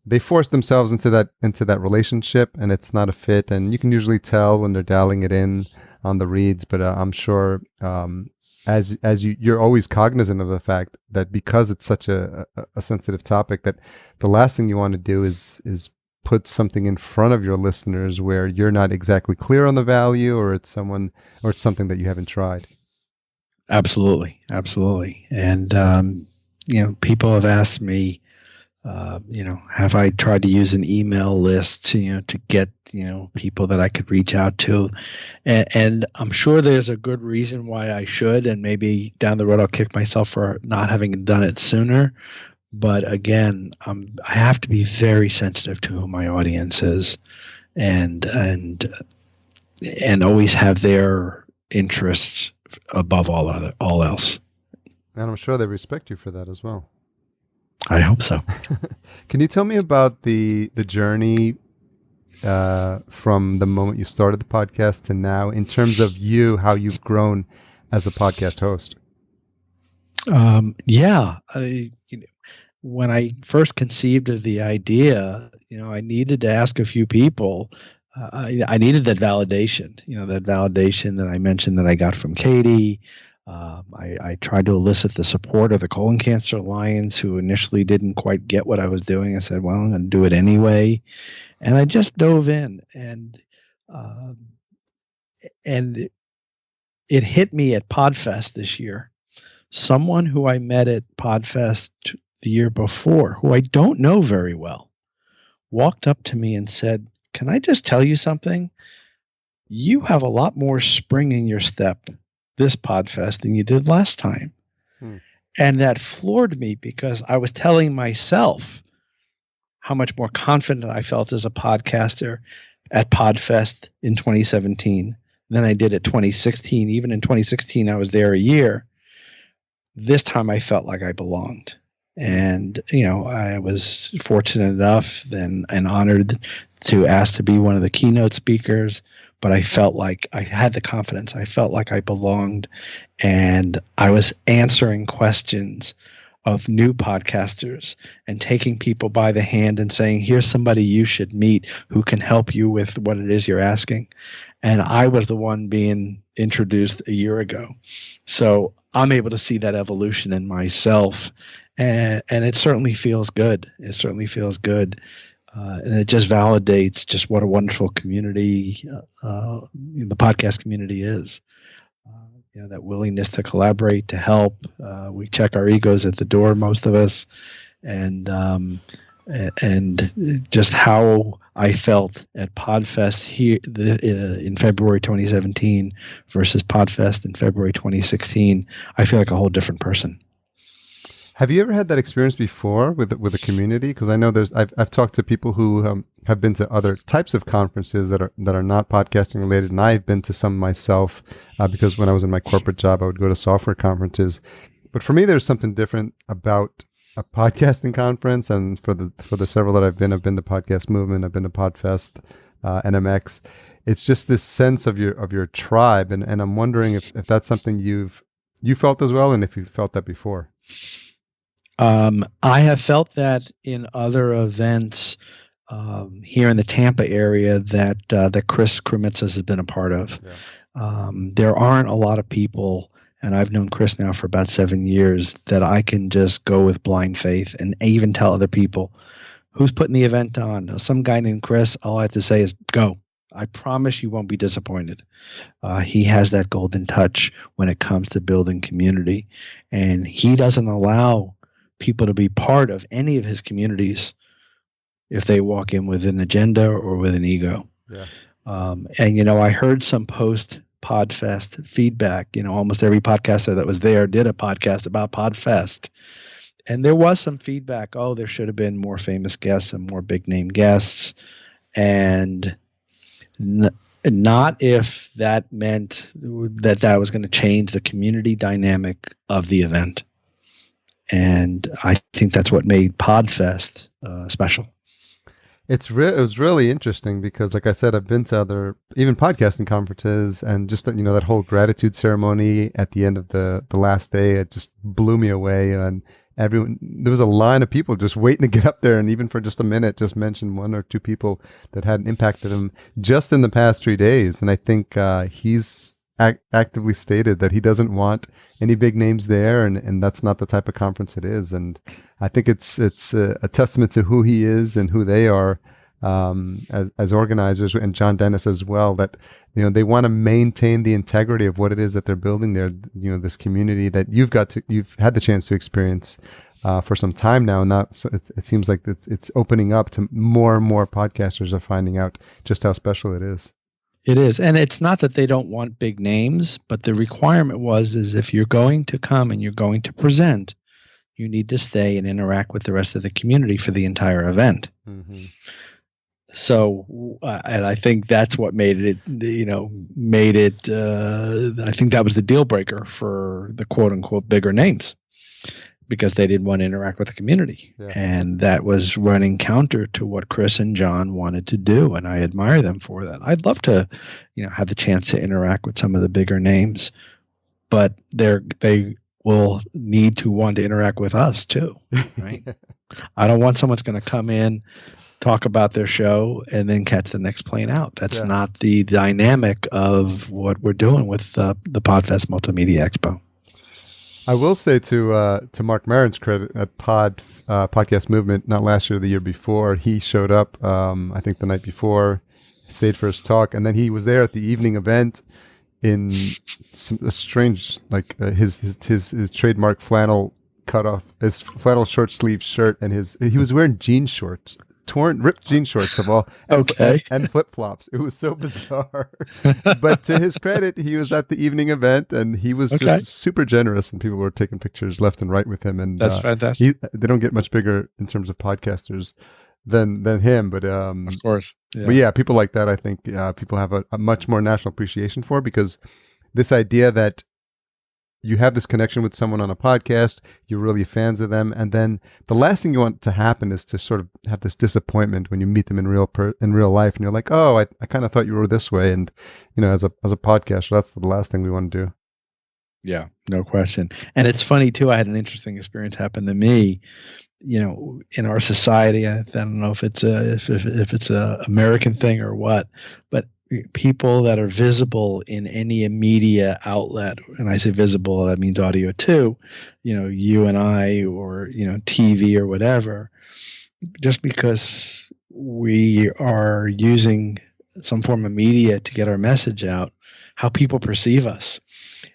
they force themselves into that relationship, and it's not a fit. And you can usually tell when they're dialing it in on the reads, but I'm sure as you're always cognizant of the fact that because it's such a sensitive topic, that the last thing you want to do is put something in front of your listeners where you're not exactly clear on the value, or it's something that you haven't tried. Absolutely. And, people have asked me, Have I tried to use an email list to get, people that I could reach out to? And I'm sure there's a good reason why I should, and maybe down the road I'll kick myself for not having done it sooner. But again, I have to be very sensitive to who my audience is, and always have their interests above all else. And I'm sure they respect you for that as well. I hope so. Can you tell me about the journey from the moment you started the podcast to now, in terms of how you've grown as a podcast host? When I first conceived of the idea, I needed to ask a few people. I needed that validation, that validation that I mentioned that I got from Katie. I tried to elicit the support of the Colon Cancer Alliance, who initially didn't quite get what I was doing. I said, well, I'm going to do it anyway. And I just dove in, and it hit me at PodFest this year. Someone who I met at PodFest the year before, who I don't know very well, walked up to me and said, can I just tell you something? You have a lot more spring in your step this PodFest than you did last time. And that floored me, because I was telling myself how much more confident I felt as a podcaster at PodFest in 2017 than I did at 2016. Even in 2016, I was there a year. This time I felt like I belonged. And, I was fortunate enough and honored to ask to be one of the keynote speakers, but I felt like I had the confidence. I felt like I belonged, and I was answering questions of new podcasters and taking people by the hand and saying, here's somebody you should meet who can help you with what it is you're asking. And I was the one being introduced a year ago. So I'm able to see that evolution in myself. And it certainly feels good. It certainly feels good. And it just validates just what a wonderful community the podcast community is. That willingness to collaborate, to help. We check our egos at the door, most of us. And just how I felt at PodFest here in February 2017 versus PodFest in February 2016, I feel like a whole different person. Have you ever had that experience before with the community? Because I know I've talked to people who have been to other types of conferences that are not podcasting related, and I've been to some myself because when I was in my corporate job, I would go to software conferences. But for me, there's something different about a podcasting conference, and for the several that I've been to Podcast Movement, I've been to Podfest, NMX. It's just this sense of your tribe, and I'm wondering if that's something you felt as well, and if you felt that before. I have felt that in other events here in the Tampa area that Chris Krimitsos has been a part of. Yeah. There aren't a lot of people, and I've known Chris now for about 7 years, that I can just go with blind faith and even tell other people who's putting the event on. Some guy named Chris, all I have to say is go. I promise you won't be disappointed. He has that golden touch when it comes to building community, and he doesn't allow people to be part of any of his communities if they walk in with an agenda or with an ego. Yeah. And I heard some post PodFest feedback. Almost every podcaster that was there did a podcast about PodFest, and there was some feedback. Oh, there should have been more famous guests and more big name guests, and not if that meant that was going to change the community dynamic of the event. And I think that's what made PodFest special. It was really interesting because, like I said, I've been to other even podcasting conferences, and just that whole gratitude ceremony at the end of the last day, it just blew me away. And there was a line of people just waiting to get up there, and even for just a minute, just mention one or two people that had impacted him just in the past 3 days. And I think he's actively stated that he doesn't want any big names there, and that's not the type of conference it is. And I think it's a testament to who he is and who they are as organizers, and John Dennis as well, that they want to maintain the integrity of what it is that they're building there. This community that you've had the chance to experience for some time now, and it seems like it's opening up to more and more podcasters are finding out just how special it is. It is. And it's not that they don't want big names, but the requirement is if you're going to come and you're going to present, you need to stay and interact with the rest of the community for the entire event. Mm-hmm. So, and I think that's what made it, I think that was the deal breaker for the quote unquote bigger names, because they didn't want to interact with the community. Yeah. And that was running counter to what Chris and John wanted to do. And I admire them for that. I'd love to, have the chance to interact with some of the bigger names, but they will need to want to interact with us too, right? I don't want someone's going to come in, talk about their show, and then catch the next plane out. That's not the dynamic of what we're doing with the Podfest Multimedia Expo. I will say to Mark Maron's credit at Podcast Movement, not last year, the year before, he showed up, I think the night before, stayed for his talk, and then he was there at the evening event in a strange, his trademark flannel cutoff, his flannel short sleeve shirt, and he was wearing jean shorts. Ripped jean shorts of all, and flip flops. It was so bizarre. But to his credit, he was at the evening event, and he was just super generous, and people were taking pictures left and right with him. And that's fantastic. They don't get much bigger in terms of podcasters than him. But of course, but yeah, people like that, I think people have a much more national appreciation for, because this idea that you have this connection with someone on a podcast, you're really fans of them, and then the last thing you want to happen is to sort of have this disappointment when you meet them in real life, and you're like, oh, I kind of thought you were this way, and as a podcaster, that's the last thing we want to do. Yeah, no question. And it's funny too. I had an interesting experience happen to me. In our society, I don't know if it's a American thing or what, but people that are visible in any media outlet, and I say visible, that means audio too, you and I, or, TV or whatever, just because we are using some form of media to get our message out, how people perceive us.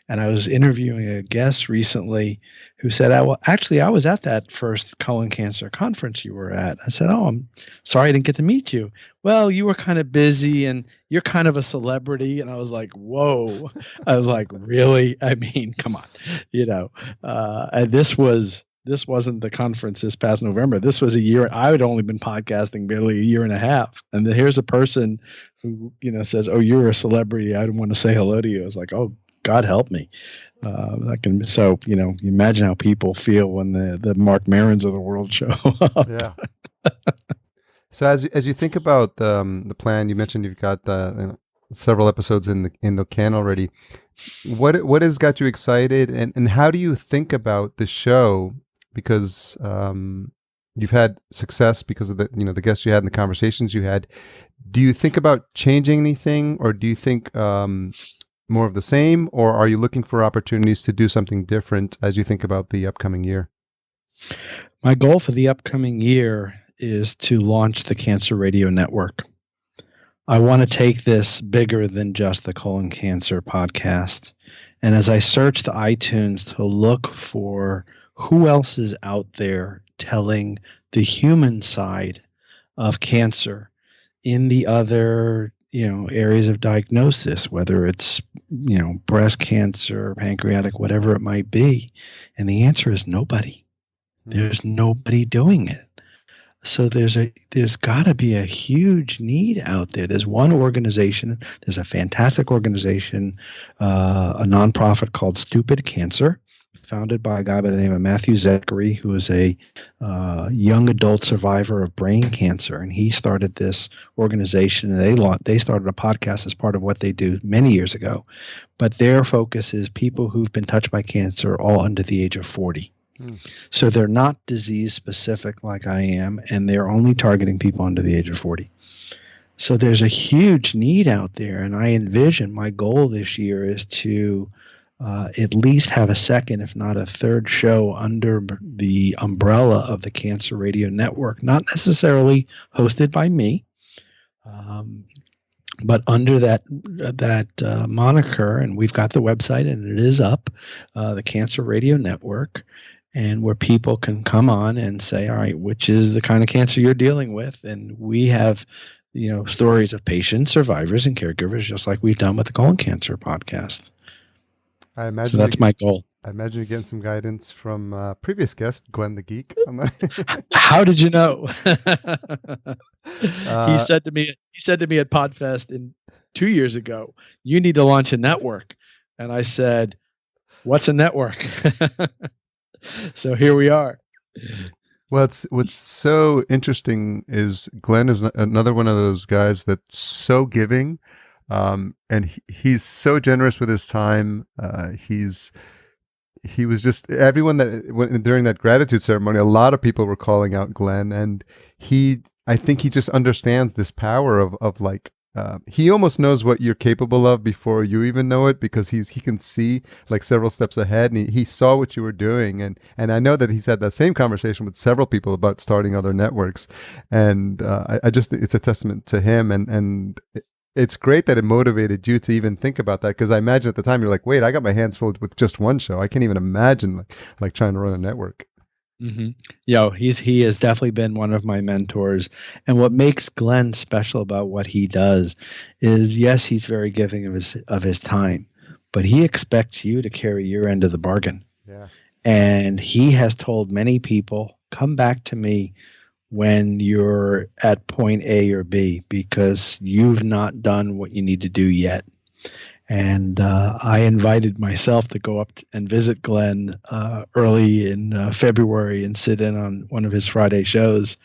And I was interviewing a guest recently who said, well, actually, I was at that first colon cancer conference you were at. I said, oh, I'm sorry I didn't get to meet you. Well, you were kind of busy and you're kind of a celebrity. And I was like, whoa. I was like, really? I mean, come on. And this wasn't the conference this past November. This was a year. I had only been podcasting barely a year and a half. And then here's a person who, says, oh, you're a celebrity. I didn't want to say hello to you. I was like, oh, God help me. You imagine how people feel when the Mark Marons of the world show up. Yeah. So as you think about the plan, you mentioned you've got several episodes in the can already. What has got you excited, and how do you think about the show? Because you've had success because of the guests you had and the conversations you had. Do you think about changing anything, or do you think more of the same, or are you looking for opportunities to do something different as you think about the upcoming year? My goal for the upcoming year is to launch the Cancer Radio Network. I want to take this bigger than just the colon cancer podcast. And as I search the iTunes to look for who else is out there telling the human side of cancer in the other areas of diagnosis, whether it's, breast cancer, pancreatic, whatever it might be. And the answer is nobody. There's nobody doing it. So there's got to be a huge need out there. There's one organization, there's a fantastic organization, a nonprofit called Stupid Cancer, founded by a guy by the name of Matthew Zachary, who is a young adult survivor of brain cancer. And he started this organization, and they started a podcast as part of what they do many years ago. But their focus is people who've been touched by cancer all under the age of 40. So they're not disease specific like I am, and they're only targeting people under the age of 40. So there's a huge need out there, and I envision my goal this year is to at least have a second, if not a third show under the umbrella of the Cancer Radio Network, not necessarily hosted by me, but under that moniker. And we've got the website, and it is up, the Cancer Radio Network. and where people can come on and say, all right, which is the kind of cancer you're dealing with? And we have, stories of patients, survivors, and caregivers, just like we've done with the colon cancer podcast. I imagine So that's my goal. I imagine you're getting some guidance from previous guest, Glen the Geek. How did you know? He said to me at Podfest 2 years ago, you need to launch a network. And I said, what's a network? So here we are. Well, what's so interesting is Glen is another one of those guys that's so giving, and he's so generous with his time. He was just everyone during that gratitude ceremony. A lot of people were calling out Glen, and I think he just understands this power of like. He almost knows what you're capable of before you even know it, because he can see like several steps ahead, and he saw what you were doing, and I know that he's had that same conversation with several people about starting other networks, and I just think it's a testament to him, and it's great that it motivated you to even think about that, because I imagine at the time you're like, wait, I got my hands full with just one show. I can't even imagine like trying to run a network. Mm-hmm. He has definitely been one of my mentors. And what makes Glen special about what he does is, yes, he's very giving of his time, but he expects you to carry your end of the bargain. Yeah. And he has told many people, come back to me when you're at point A or B, because you've not done what you need to do yet. And I invited myself to go up and visit Glen early in February and sit in on one of his Friday shows.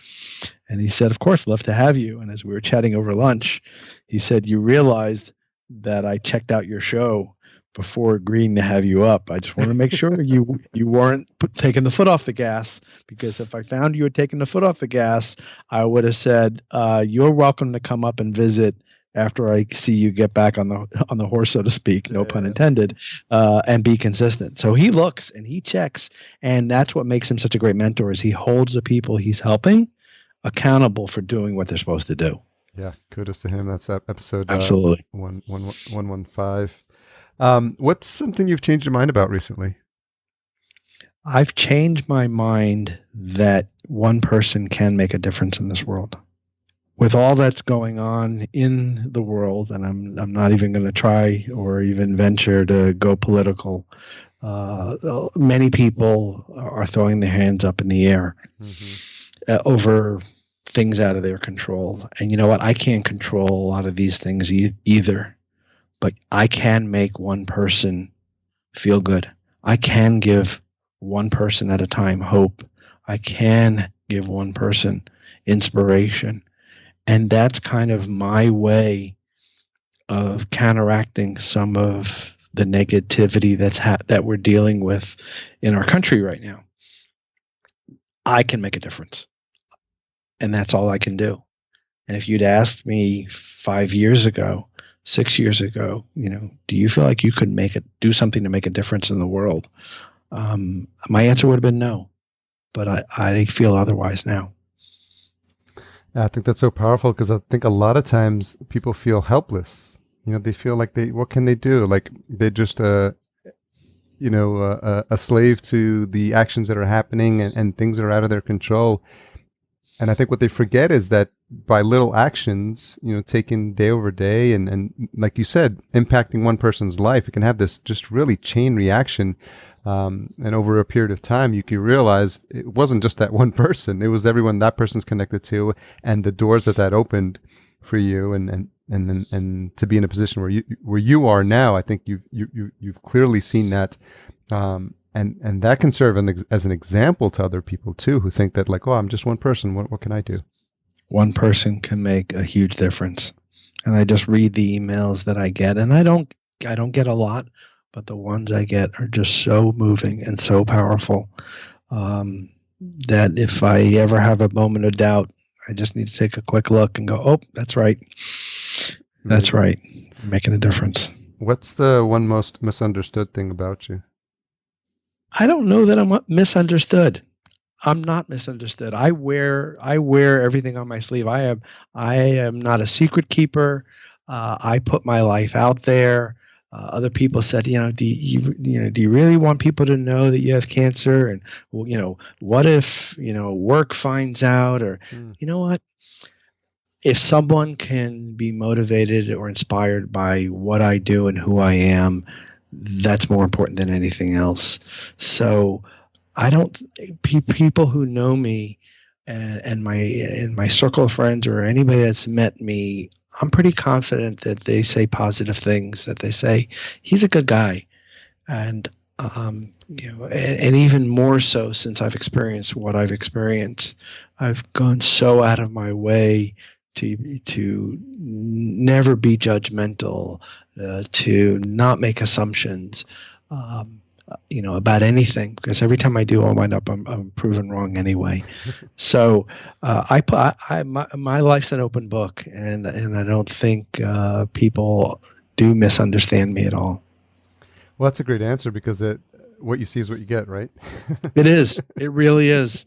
And he said, of course, love to have you. And as we were chatting over lunch, he said, you realized that I checked out your show before agreeing to have you up. I just want to make sure you weren't taking the foot off the gas, because if I found you had taken the foot off the gas, I would have said, you're welcome to come up and visit after I see you get back on the horse, so to speak, no pun intended, and be consistent. So he looks and he checks, and that's what makes him such a great mentor, is he holds the people he's helping accountable for doing what they're supposed to do. Yeah, kudos to him. That's episode absolutely 115. What's something you've changed your mind about recently? I've changed my mind that one person can make a difference in this world. With all that's going on in the world, and I'm not even going to try or even venture to go political, many people are throwing their hands up in the air over things out of their control. And you know what? I can't control a lot of these things either, but I can make one person feel good. I can give one person at a time hope. I can give one person inspiration. And that's kind of my way of counteracting some of the negativity that we're dealing with in our country right now. I can make a difference. And that's all I can do. And if you'd asked me 5 years ago, 6 years ago, do you feel like you could do something to make a difference in the world? My answer would have been no. But I feel otherwise now. I think that's so powerful, because I think a lot of times people feel helpless. They feel like what can they do? Like they're just a slave to the actions that are happening, and things that are out of their control. And I think what they forget is that by little actions, taken day over day, and like you said, impacting one person's life, it can have this just really chain reaction. And over a period of time, you can realize it wasn't just that one person; it was everyone that person's connected to, and the doors that opened for you, and to be in a position where you are now. I think you've clearly seen that, and that can serve as an example to other people too, who think that like, oh, I'm just one person. What can I do? One person can make a huge difference. And I just read the emails that I get, and I don't get a lot. But the ones I get are just so moving and so powerful that if I ever have a moment of doubt, I just need to take a quick look and go, oh, that's right. That's right. I'm making a difference. What's the one most misunderstood thing about you? I don't know that I'm misunderstood. I'm not misunderstood. I wear everything on my sleeve. I am not a secret keeper. I put my life out there. Other people said, do you really want people to know that you have cancer? And, well, what if, work finds out? Or, you know what? If someone can be motivated or inspired by what I do and who I am, that's more important than anything else. So I don't, people who know me and my circle of friends or anybody that's met me, I'm pretty confident that they say positive things, that they say, he's a good guy. And, and even more so since I've experienced what I've experienced, I've gone so out of my way to never be judgmental, to not make assumptions, about anything, because every time I do, I'll wind up I'm proven wrong anyway. So my life's an open book, and I don't think people do misunderstand me at all. Well, that's a great answer, because what you see is what you get, right? It is. It really is.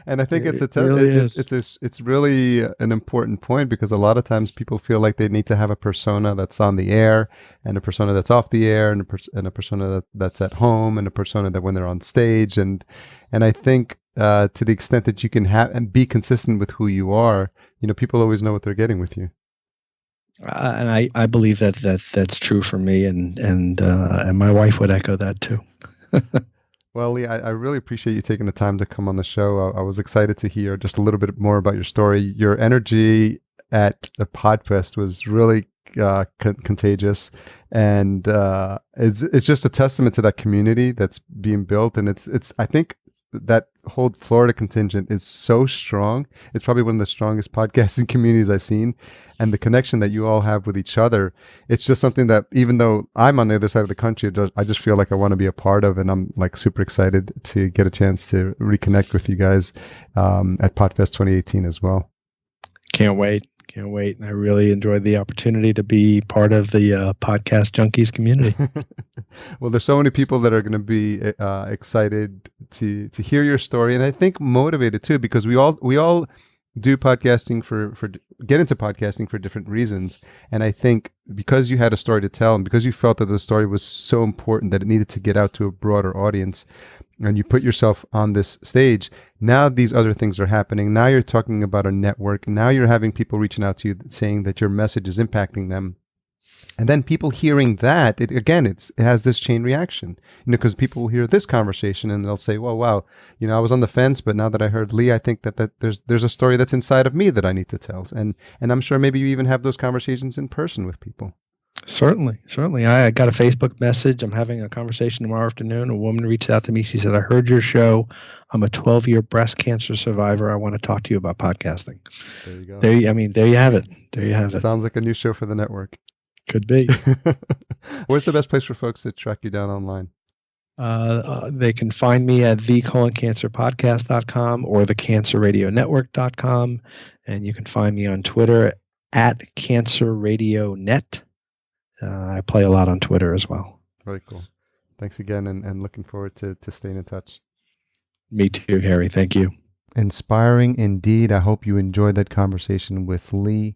And I think it's really an important point, because a lot of times people feel like they need to have a persona that's on the air, and a persona that's off the air, and a persona that's at home, and a persona that when they're on stage. And I think to the extent that you can have and be consistent with who you are, people always know what they're getting with you. And I believe that's true for me, and my wife would echo that too. Well, Lee, I really appreciate you taking the time to come on the show. I was excited to hear just a little bit more about your story. Your energy at the Podfest was really contagious, and it's just a testament to that community that's being built. And it's I think that whole Florida contingent is so strong. It's probably one of the strongest podcasting communities I've seen, and the connection that you all have with each other. It's just something that, even though I'm on the other side of the country, I just feel like I want to be a part of, and I'm like super excited to get a chance to reconnect with you guys at Podfest 2018 as well. Can't wait. And I really enjoyed the opportunity to be part of the podcast Junkies community. Well, there's so many people that are going to be excited to hear your story, and I think motivated too, because we all do podcasting for get into podcasting for different reasons. And I think because you had a story to tell, and because you felt that the story was so important that it needed to get out to a broader audience, and you put yourself on this stage, now these other things are happening. Now you're talking about a network. Now you're having people reaching out to you saying that your message is impacting them. And then people hearing that, it has this chain reaction, because people will hear this conversation and they'll say, well, wow, I was on the fence, but now that I heard Lee, I think that there's a story that's inside of me that I need to tell. And I'm sure maybe you even have those conversations in person with people. Certainly. I got a Facebook message. I'm having a conversation tomorrow afternoon. A woman reached out to me. She said, I heard your show. I'm a 12-year breast cancer survivor. I want to talk to you about podcasting. There you go. There you have it. Sounds like a new show for the network. Could be. Where's the best place for folks to track you down online? They can find me at thecoloncancerpodcast.com or thecancerradionetwork.com. And you can find me on Twitter at cancerradionet. I play a lot on Twitter as well. Very cool. Thanks again, and looking forward to staying in touch. Me too, Harry. Thank you. Inspiring indeed. I hope you enjoyed that conversation with Lee.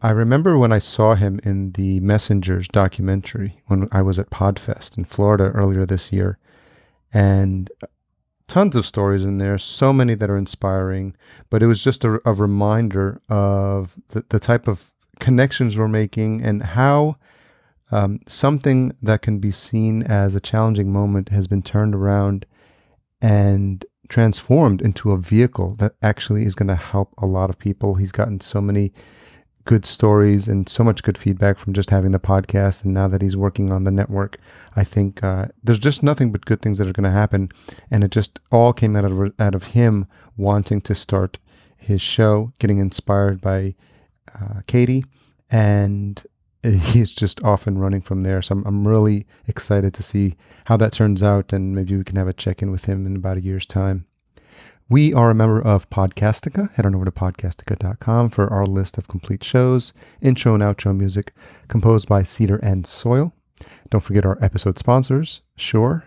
I remember when I saw him in the Messengers documentary when I was at Podfest in Florida earlier this year, and tons of stories in there, so many that are inspiring, but it was just a reminder of the type of connections we're making, and how something that can be seen as a challenging moment has been turned around and transformed into a vehicle that actually is going to help a lot of people. He's gotten so many good stories and so much good feedback from just having the podcast, and now that he's working on the network, I think there's just nothing but good things that are going to happen. And it just all came out of him wanting to start his show, getting inspired by Katie, and he's just off and running from there. So I'm really excited to see how that turns out, and maybe we can have a check-in with him in about a year's time. We are a member of Podcastica. Head on over to podcastica.com for our list of complete shows, intro and outro music composed by Cedar and Soil. Don't forget our episode sponsors, Shure.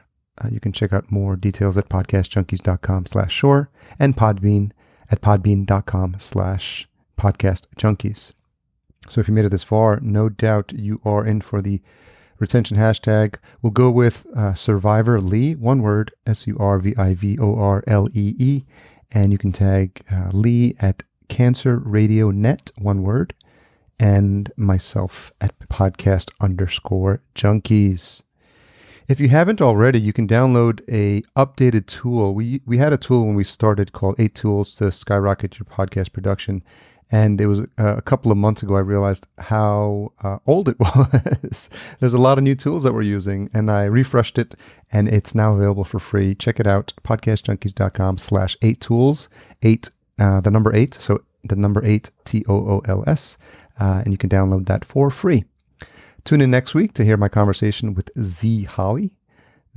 You can check out more details at podcastjunkies.com/Shure, and Podbean at podbean.com/podcastjunkies. So if you made it this far, no doubt you are in for the retention hashtag. We'll go with Survivor Lee, one word, SURVIVORLEE. And you can tag Lee at Cancer Radio Net, one word, and myself at podcast_junkies. If you haven't already, you can download a updated tool. We had a tool when we started called 8 Tools to Skyrocket Your Podcast Production. And it was a couple of months ago, I realized how old it was. There's a lot of new tools that we're using, and I refreshed it, and it's now available for free. Check it out, podcastjunkies.com/8tools, 8, the number 8, so the number 8, TOOLS, and you can download that for free. Tune in next week to hear my conversation with Z Holly.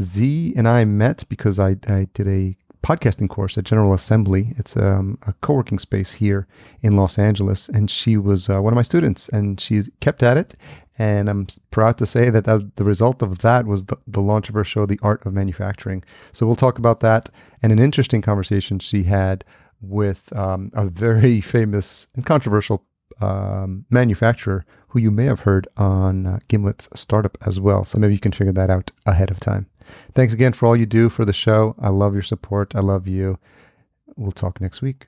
Z and I met because I did a podcasting course at General Assembly. It's a co-working space here in Los Angeles, and she was one of my students, and she's kept at it. And I'm proud to say that the result of that was the launch of her show, The Art of Manufacturing. So we'll talk about that and an interesting conversation she had with a very famous and controversial manufacturer who you may have heard on Gimlet's startup as well. So maybe you can figure that out ahead of time. Thanks again for all you do for the show. I love your support. I love you. We'll talk next week.